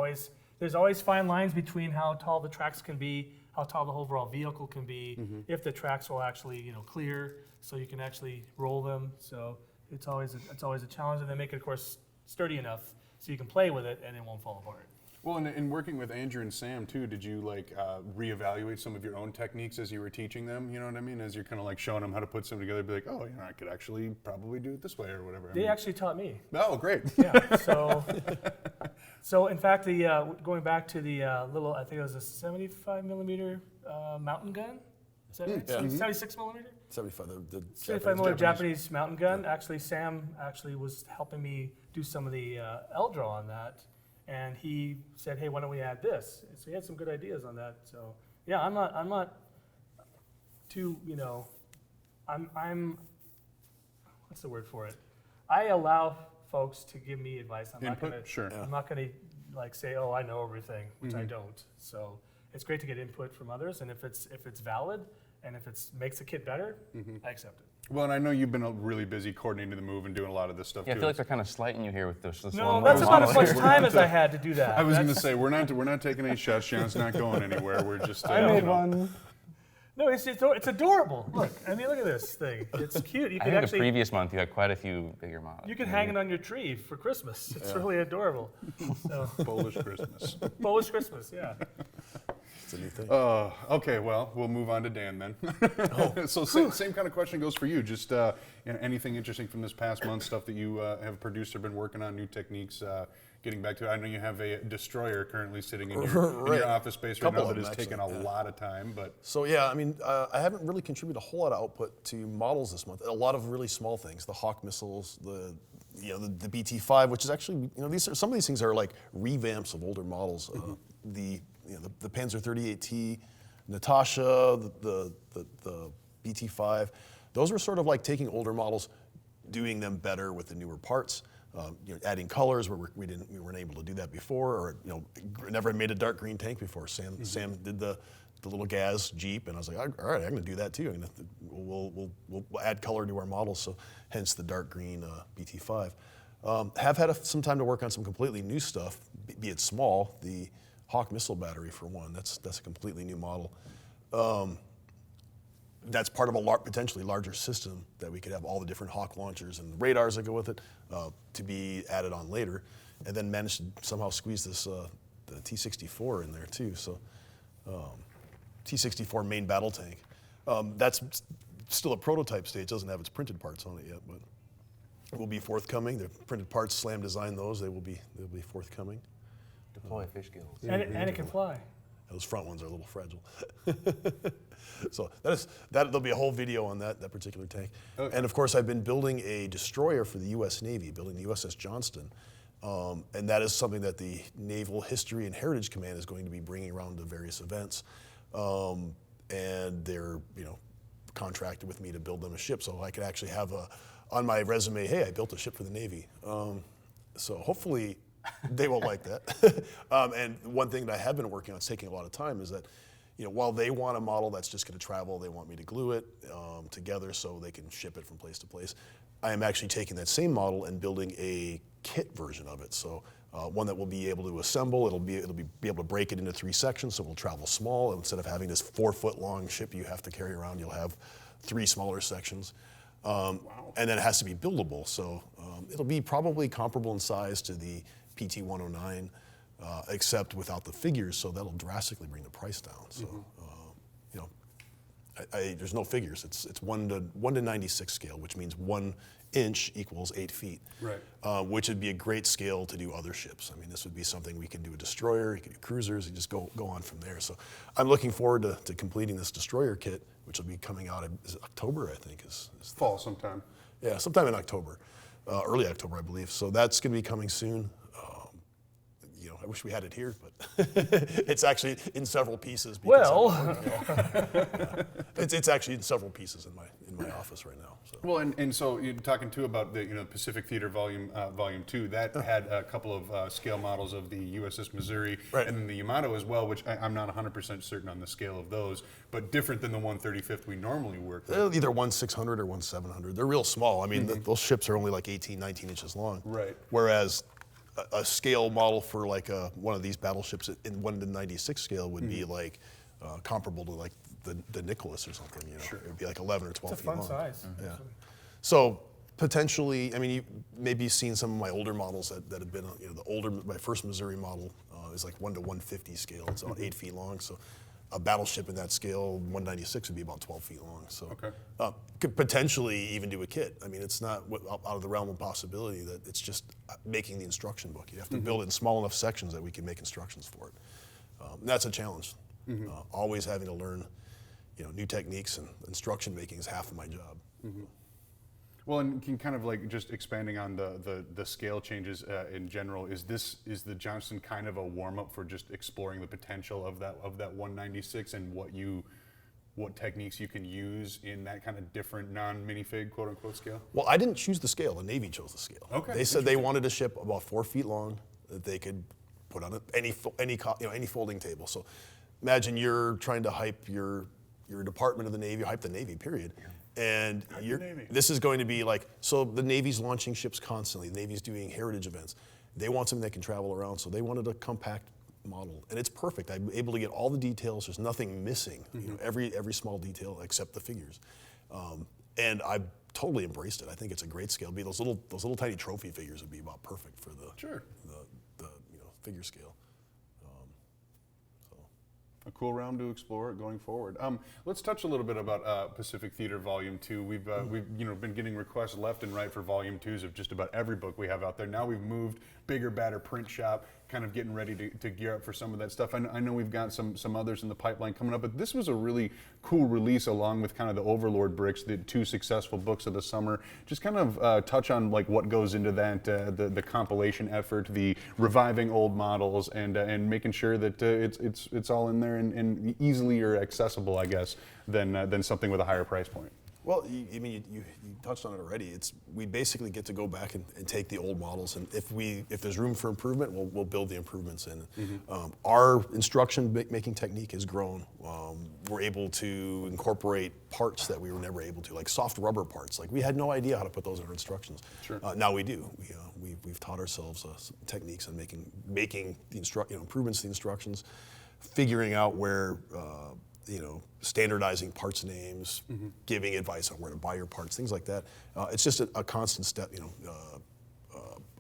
always fine lines between how tall the tracks can be, how tall the overall vehicle can be, if the tracks will actually clear, so you can actually roll them. So it's always a challenge, and then make it, of course, sturdy enough so you can play with it and it won't fall apart. Well, in working with Andrew and Sam too, did you reevaluate some of your own techniques as you were teaching them? You know what I mean? As you're kind of showing them how to put something together, be like, oh, I could actually probably do it this way or whatever. They actually taught me. Oh, great. Yeah. So in fact, going back to the little, I think it was a 75 millimeter mountain gun. Is that right? Yeah. 76 millimeter. 75. The 75 millimeter Japanese mountain gun. Yeah. Actually, Sam was helping me do some of the L-draw on that. And he said, "Hey, why don't we add this?" So he had some good ideas on that. So yeah, I'm not too, I'm what's the word for it? I allow folks to give me advice. I'm not gonna say, "Oh, I know everything," which I don't. So it's great to get input from others, and if it's valid And if it makes the kit better, I accept it. Well, and I know you've been really busy coordinating the move and doing a lot of this stuff Yeah, I too. feel like they're kind of slighting you here with this No, one that's about model as much here. time as I had to do that. I was going to say we're not taking any shots. John's not going anywhere. We're just. I made you know. one. No, it's adorable. Look, I mean, look at this thing. It's cute. You I can think the actually previous month you had quite a few bigger models. you can hang it on your tree for Christmas. It's really adorable. So, Polish Christmas. Polish Christmas, yeah. It's a new thing. Okay, well, we'll move on to Dan then. So same kind of question goes for you. Just anything interesting from this past month, stuff that you have produced or been working on, new techniques, getting back to it. I know you have a destroyer currently sitting in your office space right Couple now of that is them, taking actually, a lot of time. But So yeah, I mean, I haven't really contributed a whole lot of output to models this month. A lot of really small things, the Hawk missiles, the BT-5, which is actually, some of these things are like revamps of older models. The Panzer 38T, Natasha, the BT-5, those were sort of like taking older models, doing them better with the newer parts. Adding colors where we weren't able to do that before, or never made a dark green tank before. Sam did the little gas Jeep, and I was like, all right, I'm going to do that too. We'll add color to our models, so hence the dark green BT-5. Have had some time to work on some completely new stuff, be it small. The Hawk missile battery, for one, that's a completely new model. That's part of a potentially larger system that we could have all the different Hawk launchers and the radars that go with it to be added on later, and then managed to somehow squeeze this the T-64 in there too. So T-64 main battle tank. That's still a prototype stage. Doesn't have its printed parts on it yet, but it will be forthcoming. The printed parts, Slam designed those. They'll be forthcoming. Deploy fish gills. And it can fly. Those front ones are a little fragile. So there'll be a whole video on that particular tank. Okay. And of course, I've been building a destroyer for the U.S. Navy, building the USS Johnston. And that is something that the Naval History and Heritage Command is going to be bringing around to various events. And they're, contracted with me to build them a ship, so I could actually have on my resume, hey, I built a ship for the Navy. So hopefully they will like that. And one thing that I have been working on, it's taking a lot of time, is that while they want a model that's just going to travel, they want me to glue it together so they can ship it from place to place. I am actually taking that same model and building a kit version of it. So one that we'll be able to assemble. It'll be able to break it into 3 sections, so we'll travel small. Instead of having this 4-foot long ship you have to carry around, you'll have 3 smaller sections. Wow. And then it has to be buildable. So it'll be probably comparable in size to the PT-109. Except without the figures, so that'll drastically bring the price down. So, there's no figures. It's 1 to 96 scale, which means 1 inch equals 8 feet. Right. Which would be a great scale to do other ships. I mean, this would be something we can do a destroyer, you can do cruisers, and just go on from there. So, I'm looking forward to completing this destroyer kit, which will be coming out in October, I think, is fall sometime. Yeah, sometime in October, early October, I believe. So that's going to be coming soon. I wish we had it here, but it's actually in several pieces. It's actually in several pieces in my office right now. So. Well, and so you're talking too about the Pacific Theater Volume 2. That had a couple of scale models of the USS Missouri, right, and then the Yamato as well, which I'm not 100% certain on the scale of those, but different than the 135th we normally work with. They're either 1/600 or 1/700. They're real small. I mean, those ships are only like 18, 19 inches long. Right. Whereas a scale model for like one of these battleships in 1 to 96 scale would be like comparable to like the Nicholas or something. Sure. It would be like 11 or 12 it's a feet long. fun size. Yeah. So potentially, I mean, you maybe seen some of my older models that have been, my first Missouri model is like 1 to 150 scale. It's about 8 feet long. So a battleship in that scale, 196, would be about 12 feet long. So could potentially even do a kit. I mean, it's not out of the realm of possibility that it's just making the instruction book. You have to build it in small enough sections that we can make instructions for it. And that's a challenge. Always having to learn, new techniques, and instruction making is half of my job. Well, and can kind of like just expanding on the scale changes in general, is the Johnston kind of a warm up for just exploring the potential of that 196 and what techniques you can use in that kind of different non-minifig quote unquote scale? Well, I didn't choose the scale. The Navy chose the scale. Okay. They said they wanted a ship about 4 feet long that they could put on any folding table. So imagine you're trying to hype your you're a department of the Navy, hype the Navy, period. And Navy. this is going to be like, so the Navy's launching ships constantly. The Navy's doing heritage events. They want something that can travel around, so they wanted a compact model, and it's perfect. I'm able to get all the details. There's nothing missing. You know, every small detail except the figures, and I totally embraced it. I think it's a great scale. Be those little tiny trophy figures would be about perfect for the figure scale. A cool round to explore going forward. Let's touch a little bit about Pacific Theater Volume 2. We've been getting requests left and right for Volume 2s of just about every book we have out there. Now we've moved bigger, badder print shop, kind of getting ready to gear up for some of that stuff. I know we've got some others in the pipeline coming up, but this was a really cool release along with kind of the Overlord bricks, the 2 successful books of the summer. Just kind of touch on like what goes into that, the compilation effort, the reviving old models, and making sure that it's all in there and easily or accessible, I guess, than something with a higher price point. Well, you touched on it already. We basically get to go back and take the old models, and if there's room for improvement, we'll build the improvements in. Our instruction making technique has grown. We're able to incorporate parts that we were never able to, like soft rubber parts. Like we had no idea how to put those in our instructions. Sure. Now we do. We've taught ourselves some techniques on making the improvements to the instructions, figuring out where. Standardizing parts names, giving advice on where to buy your parts, things like that. It's just a constant step,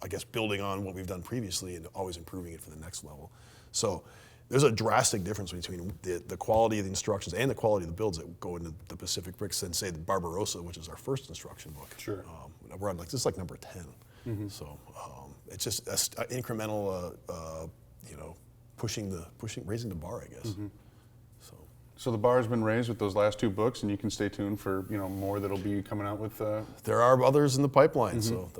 I guess building on what we've done previously and always improving it for the next level. So there's a drastic difference between the quality of the instructions and the quality of the builds that go into the Pacific Bricks than say the Barbarossa, which is our first instruction book. Sure. We're on this is like number 10. So it's just incremental, raising the bar, I guess. So the bar has been raised with those last 2 books, and you can stay tuned for more that'll be coming out with. There are others in the pipeline, so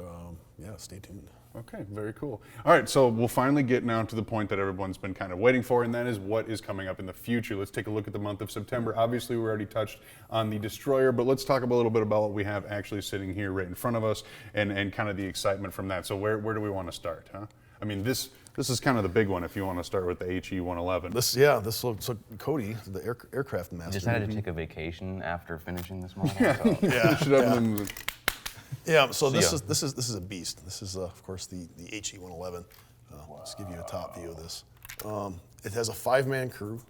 stay tuned. Okay, very cool. All right, so we'll finally get now to the point that everyone's been kind of waiting for, and that is what is coming up in the future. Let's take a look at the month of September. Obviously, we already touched on the Destroyer, but let's talk a little bit about what we have actually sitting here right in front of us, and kind of the excitement from that. So where do we want to start, huh? I mean, this is kind of the big one if you want to start with the HE 111. So Cody, the aircraft master. Decided to take a vacation after finishing this model. So this is a beast. This is of course the HE 111. Let's give you a top view of this. It has a 5-man crew.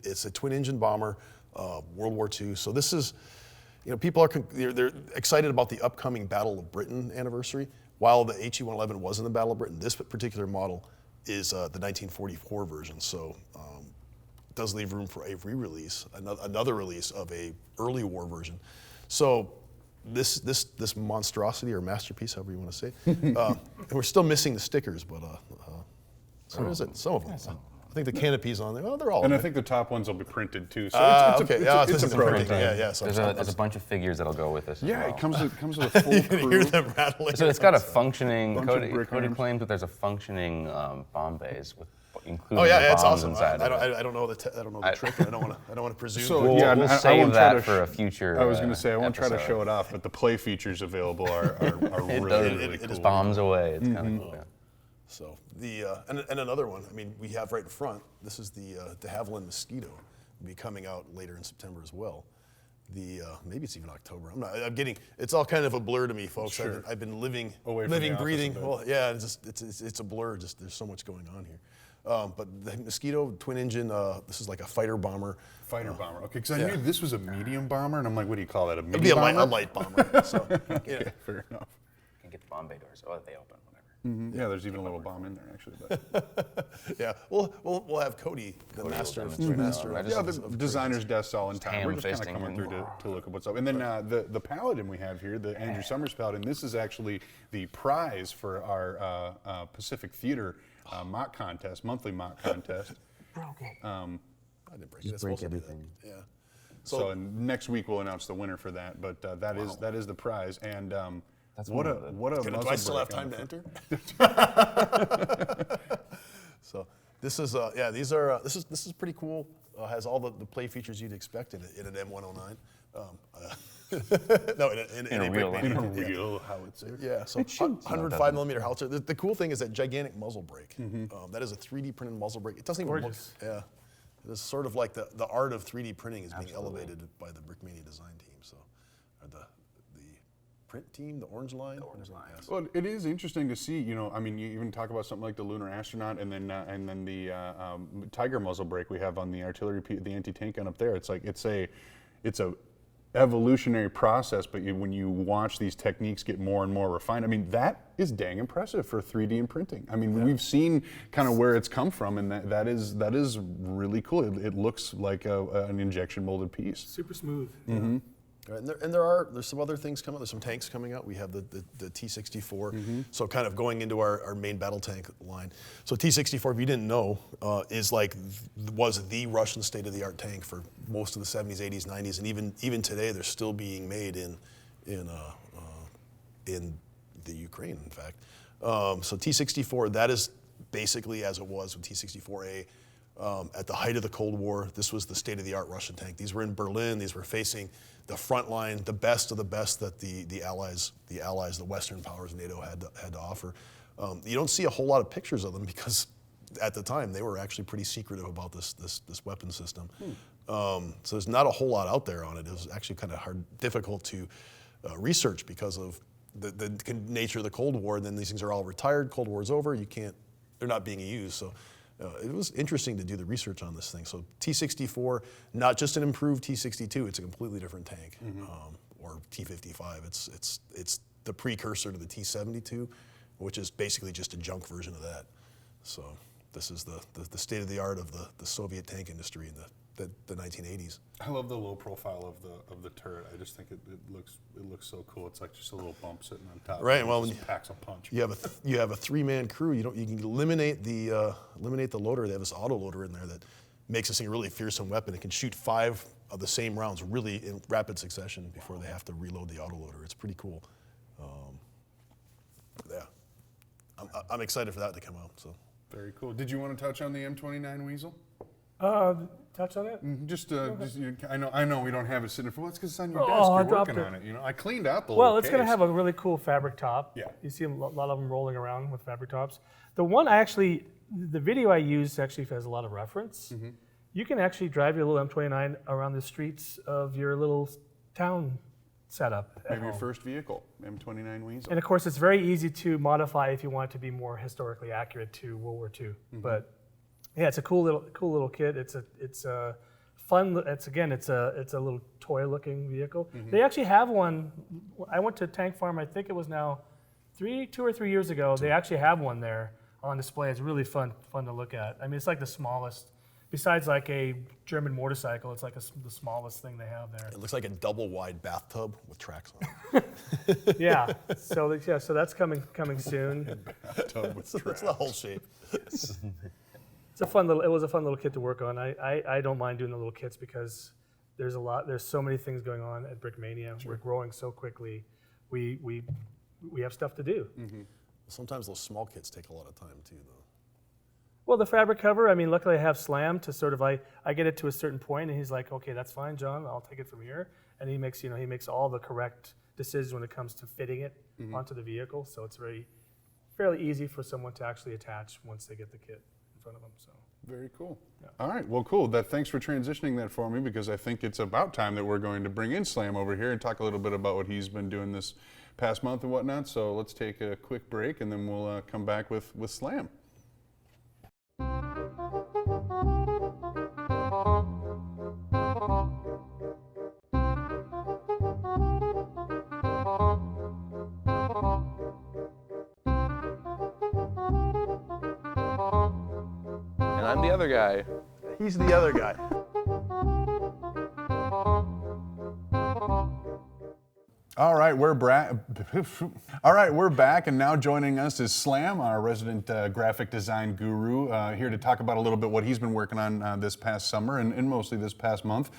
It's a twin-engine bomber, World War II. So this is, people they're excited about the upcoming Battle of Britain anniversary. While the HE 111 was in the Battle of Britain, this particular model is the 1944 version. So it does leave room for a re-release, another release of a early war version. So this monstrosity or masterpiece, however you want to say, and we're still missing the stickers, but where is it? Some of them. I think the canopy's on there. Oh, they're all. And I think the top ones will be printed too. So it's a prototype. So there's a bunch of figures that'll go with this. Yeah, as well. it comes with a full crew. Hear them rattling. So it's got a functioning. Bunch of brick Cody arms. claims that there's a functioning bomb base with including Oh yeah, the it's bombs awesome. inside. I don't know the trick. I don't want to presume. So, We'll, yeah, we'll I save won't try that to for a future. I was going to say I won't try to episode. show it off, but the play features available are really it cool. Bombs away. It's kind of cool. Yeah. So and another one. I mean, we have right in front. This is the de Havilland Mosquito. Will be coming out later in September as well. Maybe it's even October. I'm getting. It's all kind of a blur to me, folks. Sure. I've been living, Away from the office breathing. a bit. Well, yeah, it's a blur. Just there's so much going on here. But the Mosquito twin engine. This is like a fighter bomber. Fighter bomber. Okay, because I knew this was a medium bomber, and I'm like, what do you call that? A It'd medium be bomber? a light bomber. So Okay, fair enough. You can get the Bombay doors. Oh, they open. Whatever. Yeah, there's even a little bomb in there actually. But. yeah, we'll have Cody, the Cody will master of demonstrate master. that. Yeah, the designer's desk all in time. ham We're just kind of fisting coming and- through to look at what's up. And then the Paladin we have here, the Andrew Summers Paladin, this is actually the prize for our Pacific Theater monthly mock contest. I didn't break it. It's break supposed to be that. everything. Yeah. So next week we'll announce the winner for that, but that is the prize. And That's what a one of muzzle Do I still have break on time the to enter? So this is this is pretty cool. Has all the play features you'd expect in an M109. No, in a real Brickmania. In a real howitzer. Yeah, so 105 millimeter howitzer. The cool thing is that gigantic muzzle brake. That is a 3D printed muzzle brake. It doesn't even Gorgeous. look. Yeah, It's sort of like the art of 3D printing is being elevated by the Brickmania design team. So, or the print team, the Orange Line. Yes. Well, it is interesting to see. You know, I mean, you even talk about something like the Lunar Astronaut, and then the Tiger muzzle brake we have on the artillery, the anti-tank gun up there. It's like it's a evolutionary process, but when you watch these techniques get more and more refined, I mean, that is dang impressive for 3D and printing. I mean, we've seen kind of where it's come from, and that is really cool. It looks like an injection molded piece. Super smooth. Mm-hmm. Right, and there's some other things coming. There's some tanks coming out. We have the T-64. So kind of going into our main battle tank line. So T-64, if you didn't know, was the Russian state-of-the-art tank for most of the 70s, 80s, 90s, and even today they're still being made in the Ukraine, in fact. So T-64, that is basically as it was with T-64A. At the height of the Cold War, this was the state-of-the-art Russian tank. These were in Berlin. These were facing the front line, the best of the best that the Allies, the Western powers, NATO had to offer. You don't see a whole lot of pictures of them because at the time they were actually pretty secretive about this weapon system. So there's not a whole lot out there on it. It was actually kind of difficult to research because of the nature of the Cold War. And then these things are all retired. Cold War's over. They're not being used. So. It was interesting to do the research on this thing. So T-64, not just an improved T-62, it's a completely different tank, or T-55. It's the precursor to the T-72, which is basically just a junk version of that. So this is the state of the art of the Soviet tank industry in the 1980s. I love the low profile of the turret. I just think it looks so cool. It's like just a little bump sitting on top. Right. Well, it just packs a punch. You have a 3-man crew. You can eliminate the loader. They have this auto loader in there that makes this thing a really fearsome weapon. It can shoot 5 of the same rounds really in rapid succession before they have to reload the auto loader. It's pretty cool. Yeah, I'm excited for that to come out. So Very cool. Did you want to touch on the M29 Weasel? Touch on it? I know we don't have it sitting for. Well, it's because it's on your desk. I You're dropped working it. on it. You know, I cleaned out the Well, little it's going to case. have a really cool fabric top. Yeah. You see a lot of them rolling around with fabric tops. The one the video I used actually has a lot of reference. You can actually drive your little M29 around the streets of your little town setup. Maybe your first vehicle, M29 Weasel. And of course, it's very easy to modify if you want it to be more historically accurate to World War II. But yeah, it's a cool little kit. It's a fun. It's a little toy-looking vehicle. They actually have one. I went to Tank Farm. I think it was now 2 or 3 years ago. They actually have one there on display. It's really fun to look at. I mean, it's like the smallest. Besides like a German motorcycle, it's like the smallest thing they have there. it looks like a double-wide bathtub with tracks on it. Yeah. So that's coming soon. That's the whole shape. It was a fun little kit to work on. I don't mind doing the little kits because there's so many things going on at Brickmania. We're growing so quickly. We have stuff to do. Sometimes those small kits take a lot of time too, though. Well, the fabric cover, I mean, luckily I have Slam to sort of, I get it to a certain point and he's like, okay, that's fine, John, I'll take it from here. And he makes all the correct decisions when it comes to fitting it onto the vehicle. So it's fairly easy for someone to actually attach once they get the kit in front of them. So Very cool. Yeah. All right, well, cool. Thanks for transitioning that for me because I think it's about time that we're going to bring in Slam over here and talk a little bit about what he's been doing this past month and whatnot. So let's take a quick break and then we'll come back with Slam. And I'm the other guy. He's the other guy. All right, we're back, and now joining us is Slam, our resident graphic design guru, here to talk about a little bit what he's been working on this past summer and mostly this past month.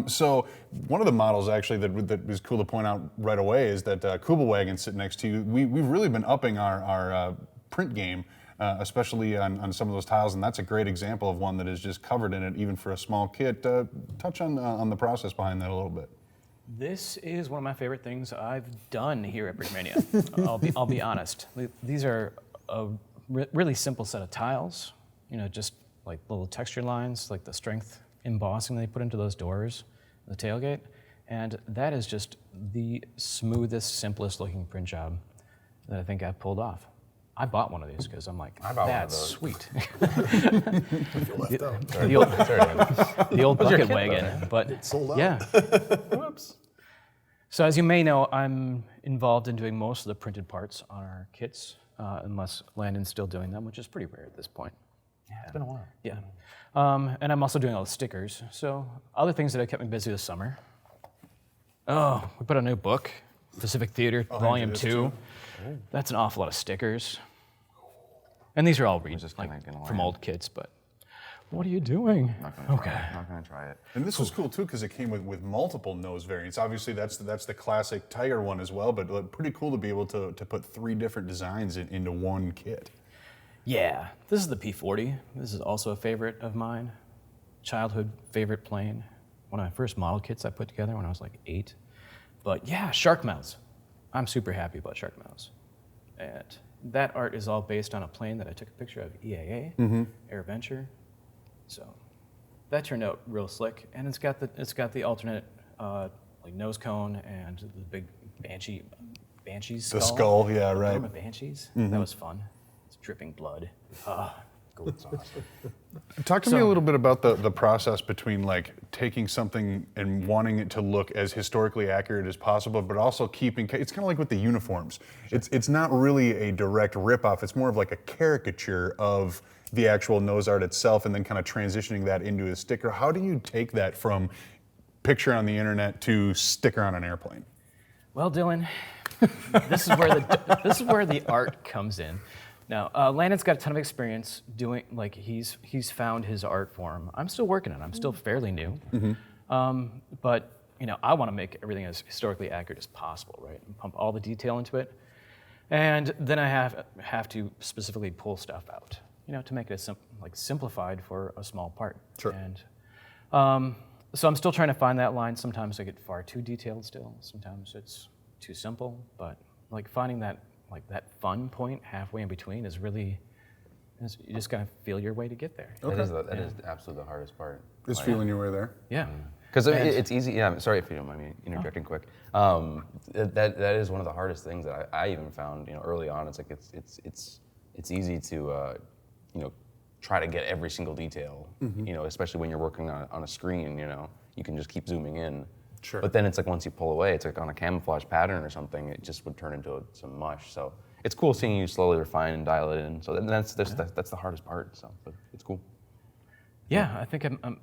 So one of the models actually that was cool to point out right away is that Kubelwagen sitting next to you. We've really been upping our print game. Especially on some of those tiles, and that's a great example of one that is just covered in it, even for a small kit. Touch on the process behind that a little bit. This is one of my favorite things I've done here at Brickmania. I'll be honest. These are a really simple set of tiles. You know, just like little texture lines, like the strength embossing they put into those doors, the tailgate, and that is just the smoothest, simplest looking print job that I think I've pulled off. I bought one of these because I'm like, that's sweet. Left out. The old bucket wagon, but It's sold out. yeah. Whoops. So as you may know, I'm involved in doing most of the printed parts on our kits, unless Landon's still doing them, which is pretty rare at this point. Yeah, it's been a while. Yeah. And I'm also doing all the stickers. So other things that have kept me busy this summer. Oh, we put out a new book, Pacific Theater, Volume 2. That's an awful lot of stickers. And these are all from old kits, but what are you doing? Not gonna try it. And this was cool too because it came with multiple nose variants. Obviously, that's the classic Tiger one as well, but pretty cool to be able to put 3 different designs into one kit. Yeah, this is the P40. This is also a favorite of mine. Childhood favorite plane. One of my first model kits I put together when I was like 8. But yeah, shark mouths. I'm super happy about shark mouths. And that art is all based on a plane that I took a picture of, EAA, AirVenture. So that turned out real slick, and it's got the alternate like nose cone and the big banshee skull. The skull, yeah, right. Remember banshees? That was fun. It's dripping blood. Gold sauce. Talk to me a little bit about the process between like taking something and wanting it to look as historically accurate as possible, but also keeping, it's kind of like with the uniforms. It's not really a direct ripoff, it's more of like a caricature of the actual nose art itself and then kind of transitioning that into a sticker. How do you take that from picture on the internet to sticker on an airplane? Well, Dylan, this is where the art comes in. Now, Landon's got a ton of experience doing, like he's found his art form. I'm still working on it. I'm still fairly new. But I want to make everything as historically accurate as possible, right? And pump all the detail into it. And then I have to specifically pull stuff out, to make it simplified for a small part. Sure. And so I'm still trying to find that line. Sometimes I get far too detailed still. Sometimes it's too simple. But like finding that fun point halfway in between is really, you just gotta feel your way to get there. That is absolutely the hardest part. Is feeling your way there? Yeah. Because it's easy. Yeah, sorry if you don't mind me interjecting quick. That is one of the hardest things that I even found. Early on, it's like it's easy to try to get every single detail. Especially when you're working on a screen. You can just keep zooming in. Sure. But then it's like once you pull away, it's like on a camouflage pattern or something, it just would turn into some mush. So it's cool seeing you slowly refine and dial it in. So that's the hardest part. So but it's cool. Yeah, I think I'm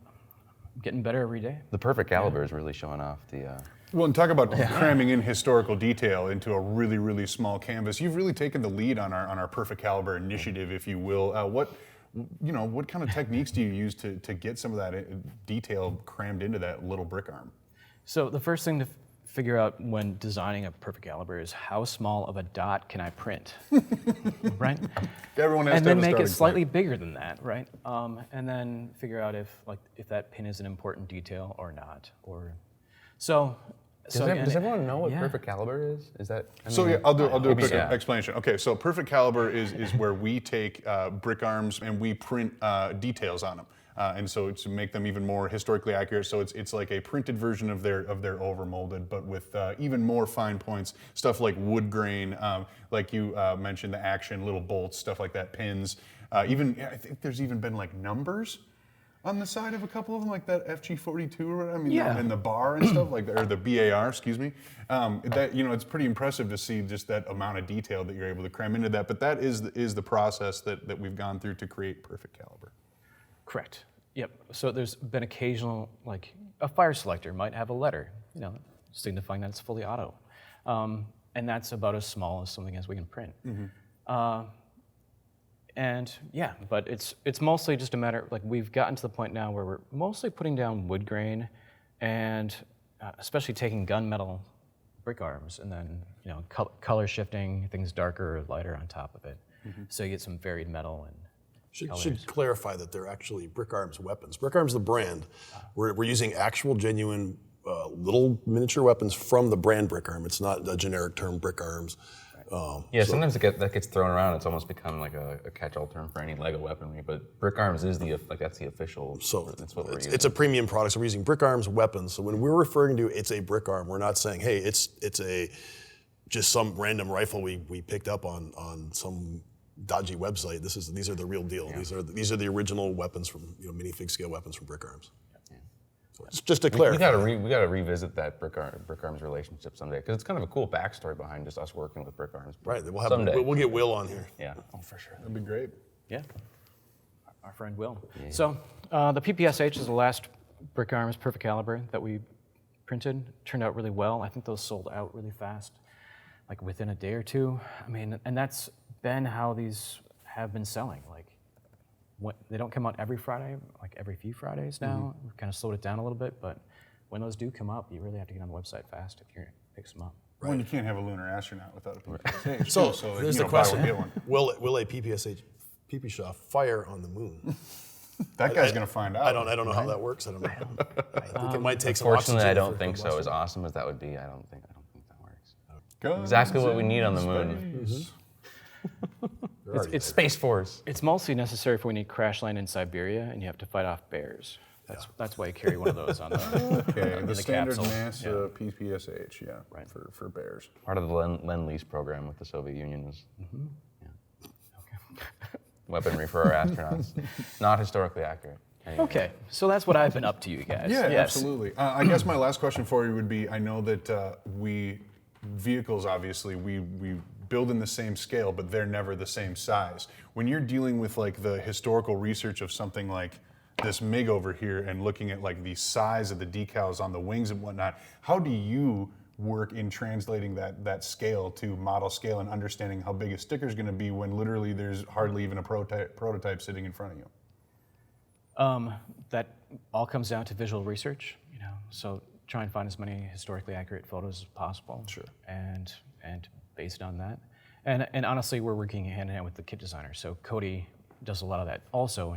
getting better every day. The perfect caliber is really showing off the. Well, and talk about cramming in historical detail into a really, really small canvas. You've really taken the lead on our perfect caliber initiative, if you will. What kind of techniques do you use to get some of that detail crammed into that little brick arm? So the first thing to figure out when designing a perfect caliber is how small of a dot can I print, right? Everyone has and to then have a make it starting slightly point. bigger than that, right? And then figure out if that pin is an important detail or not, Does everyone know what perfect caliber is? Is that? I'll do a quick yeah. explanation. Okay, so perfect caliber is where we take brick arms and we print details on them. And so to make them even more historically accurate, so it's like a printed version of their overmolded, but with even more fine points, stuff like wood grain, like you mentioned, the action, little bolts, stuff like that, pins. I think there's even been like numbers on the side of a couple of them, like that FG42 or whatever. Yeah. And the bar and stuff like that, or the BAR, excuse me. It's pretty impressive to see just that amount of detail that you're able to cram into that. But that is the process that we've gone through to create perfect caliber. Correct. Yep. So there's been occasional, like a fire selector might have a letter, signifying that it's fully auto, and that's about as small as something as we can print. But it's mostly just a matter, like we've gotten to the point now where we're mostly putting down wood grain, and especially taking gunmetal brick arms, and then color shifting things darker or lighter on top of it, so you get some varied metal and. Should clarify that they're actually Brick Arms weapons. Brick Arms, the brand, we're using actual, genuine, little miniature weapons from the brand Brick Arm. It's not a generic term, Brick Arms. Yeah, sometimes that gets thrown around. It's almost become like a catch-all term for any Lego weaponry. But Brick Arms is that's the official. So that's what we're using. it's a premium product. So we're using Brick Arms weapons. So when we're referring to it's a brick arm, we're not saying, hey, it's a just some random rifle we picked up on some dodgy website. These are the real deal. Yeah. These are the original weapons from minifig scale weapons from Brick Arms. So just to clarify, we gotta revisit that Brick Arms relationship someday because it's kind of a cool backstory behind just us working with Brick Arms. Right, Someday. we'll get Will on here. Yeah, oh for sure. That'd be great. Yeah, our friend Will. Yeah. So the PPSH is the last Brick Arms perfect caliber that we printed. Turned out really well. I think those sold out really fast, like within a day or two. I mean, and that's been how these have been selling. Like, they don't come out every Friday, like every few Fridays now. Mm-hmm. We've kind of slowed it down a little bit, but when those do come up, you really have to get on the website fast if you pick them up. Right. Well, you can't have a lunar astronaut without a PPSH. So here's the question: Will a PPSH PP shop fire on the moon? That guy's going to find out. I don't know how that works. I don't know. I think it might take some oxygen. Unfortunately, I don't think so. As awesome as that would be, I don't think that works. Exactly what we need on the moon. It's Space Force. It's mostly necessary for when you crash land in Siberia and you have to fight off bears. That's why you carry one of those on the standard capsule. NASA PPSH, right. for bears. Part of the Lend-Lease program with the Soviet Union is weaponry for our astronauts. Not historically accurate. Anyway. Okay, so that's what I've been up to, you guys. Yeah, yes. Absolutely. I guess my last question for you would be, I know that vehicles, obviously, we build in the same scale, but they're never the same size. When you're dealing with like the historical research of something like this MiG over here and looking at like the size of the decals on the wings and whatnot, how do you work in translating that scale to model scale and understanding how big a sticker is going to be when literally there's hardly even a prototype sitting in front of you? That all comes down to visual research, so try and find as many historically accurate photos as possible. Sure. And based on that. And honestly, we're working hand in hand with the kit designer. So Cody does a lot of that also,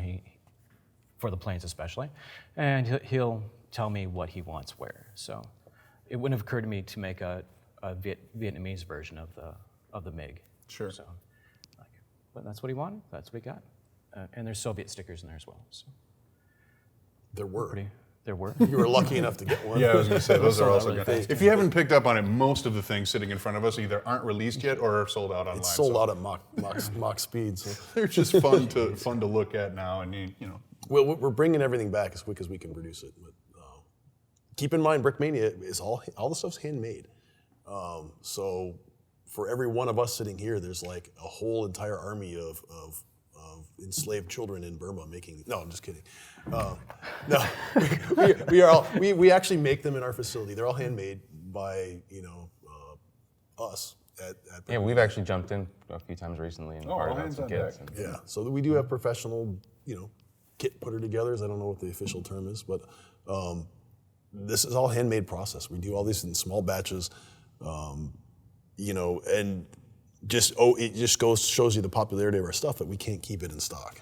for the planes especially. And he'll tell me what he wants where. So it wouldn't have occurred to me to make a Vietnamese version of the MiG. Sure. So, but that's what he wanted. That's what we got. And there's Soviet stickers in there as well. So there were. There were. You were lucky enough to get one. Yeah, I was going to say, those are also good. If you haven't picked up on it, most of the things sitting in front of us either aren't released yet or are sold out online. It's sold out at Mach speed. So. They're just fun to look at now, and Well, we're bringing everything back as quick as we can produce it. But keep in mind, Brickmania is all the stuff's handmade. So for every one of us sitting here, there's like a whole entire army of enslaved children in Burma making. No, I'm just kidding. No, we actually make them in our facility. They're all handmade by us. Yeah, we've actually jumped in a few times recently and borrowed out some kits. Yeah, so we do have professional, kit putter togethers. I don't know what the official term is, but this is all handmade process. We do all these in small batches, and it just shows you the popularity of our stuff, but we can't keep it in stock.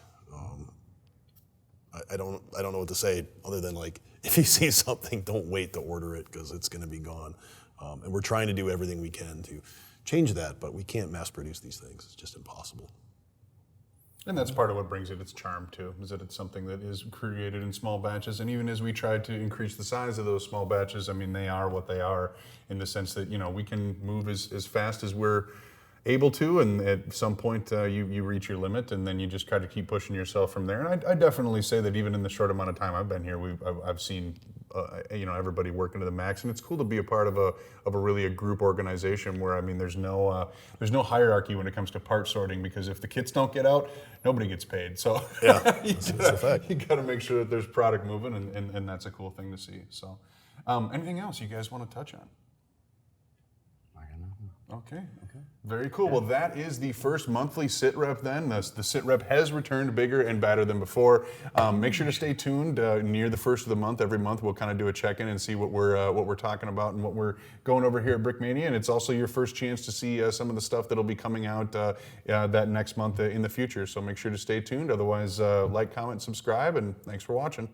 I don't know what to say other than like, if you see something, don't wait to order it because it's going to be gone. And we're trying to do everything we can to change that, but we can't mass produce these things. It's just impossible. And that's part of what brings it its charm too, is that it's something that is created in small batches. And even as we try to increase the size of those small batches, I mean, they are what they are in the sense that, we can move as fast as we're able to, and at some point you reach your limit, and then you just try to keep pushing yourself from there. And I definitely say that even in the short amount of time I've been here, I've seen everybody working to the max, and it's cool to be a part of a really group organization where there's no hierarchy when it comes to part sorting, because if the kits don't get out, nobody gets paid. So yeah, that's a fact. You got to make sure that there's product moving, and that's a cool thing to see. So, anything else you guys want to touch on? Okay. Very cool. Well, that is the first monthly SitRep then. The SitRep has returned bigger and badder than before. Make sure to stay tuned near the first of the month. Every month we'll kind of do a check-in and see what we're talking about and what we're going over here at Brickmania. And it's also your first chance to see some of the stuff that'll be coming out that next month in the future. So make sure to stay tuned. Otherwise, like, comment, subscribe, and thanks for watching.